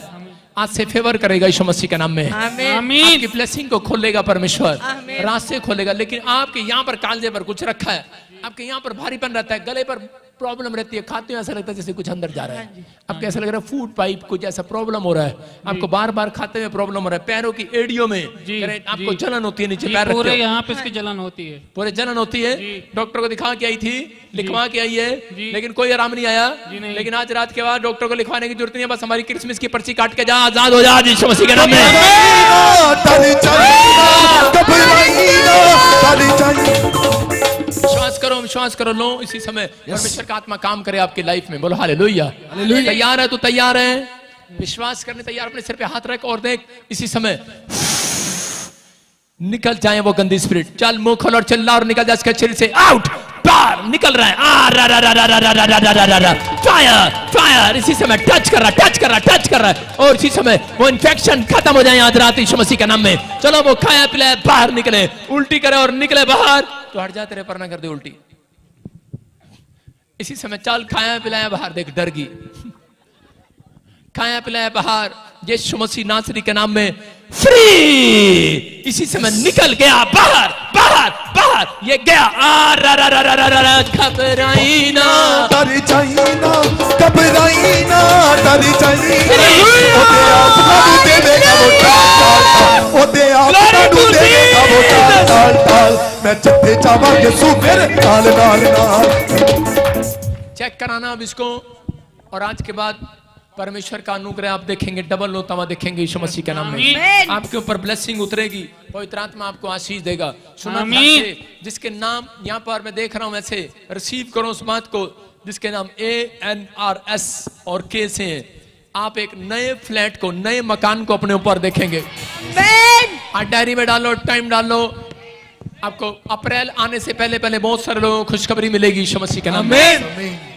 आज से फेवर करेगा यीशु मसीह के नाम में। आमीन। आपकी ब्लेसिंग को खोलेगा परमेश्वर, आमीन। रास्ते खोलेगा। लेकिन आपके यहाँ पर कालजे पर कुछ रखा है, आपके यहाँ पर भारीपन रहता है, गले पर प्रॉब्लम रहती है, खाते हुए ऐसा लगता है जैसे कुछ अंदर जा रहा है। आपको ऐसा लग रहा है फूड पाइप कुछ ऐसा प्रॉब्लम हो रहा है, आपको बार बार खाते हुए प्रॉब्लम हो रहा है। पैरों की एड़ियों में आपको जलन होती है, नीचे पैर पूरे यहाँ पे इसकी जलन होती है, पूरे जलन होती है। डॉक्टर को दिखा के आई थी, लिखवा के आई है, लेकिन कोई आराम नहीं आया। लेकिन आज रात के बाद डॉक्टर को लिखवाने की जरूरत नहीं है, बस हमारी क्रिसमस की पर्ची काट के जा, आजाद हो जा यीशु मसीह के नाम में। विश्वास करो लो इसी समय परमेश्वर का आत्मा काम करे आपकी लाइफ में। बोलो हालेलुया। तैयार है तो तैयार है, विश्वास करने तैयार, अपने सिर पे हाथ रख और देख इसी समय निकल जाए वो गंदी स्पिरिट। चल मुंह खोल और चिल्ला और निकल जा इसके शरीर से, आउट, बाहर निकल रहा है। फायर फायर, इसी समय टच कर रहा है और इसी समय वो इन्फेक्शन खत्म हो जाए आज रात यीशु मसीह के नाम में। चलो वो खाया पिलाया बाहर निकले, उल्टी करे और निकले बाहर तो हट जा, तेरे पर ना कर दे उल्टी। इसी समय चल खाया पिलाया बाहर, देख डर गई, खाया पिलाया बाहर यीशु मसीह नासरी के नाम में फ्री। इसी समय निकल गया बाहर बाहर बाहर, ये गया। घबराई ना डरी चाहिना, घबराई ना डरी चाहिना, ओदे आप साडू देगा वो टाल टाल, मैं जिथे जावा यीशु मेरे नाल नाल नाल। चेक कराना अब इसको, और आज के बाद परमेश्वर का अनुग्रह आप देखेंगे, डबल होता हुआ देखेंगे यीशु मसीह के नाम में। आपके ऊपर ब्लेसिंग उतरेगी, पवित्र आत्मा आपको आशीष देगा। सुना जिसके नाम यहाँ पर मैं देख रहा हूं, ऐसे रिसीव करो उस बात को जिसके नाम ANRS और K से हैं। आप एक नए फ्लैट को, नए मकान को अपने ऊपर देखेंगे। डायरी में डालो, टाइम डालो, आपको अप्रैल आने से पहले बहुत सारे लोगों को खुशखबरी मिलेगी यीशु मसीह के नाम में।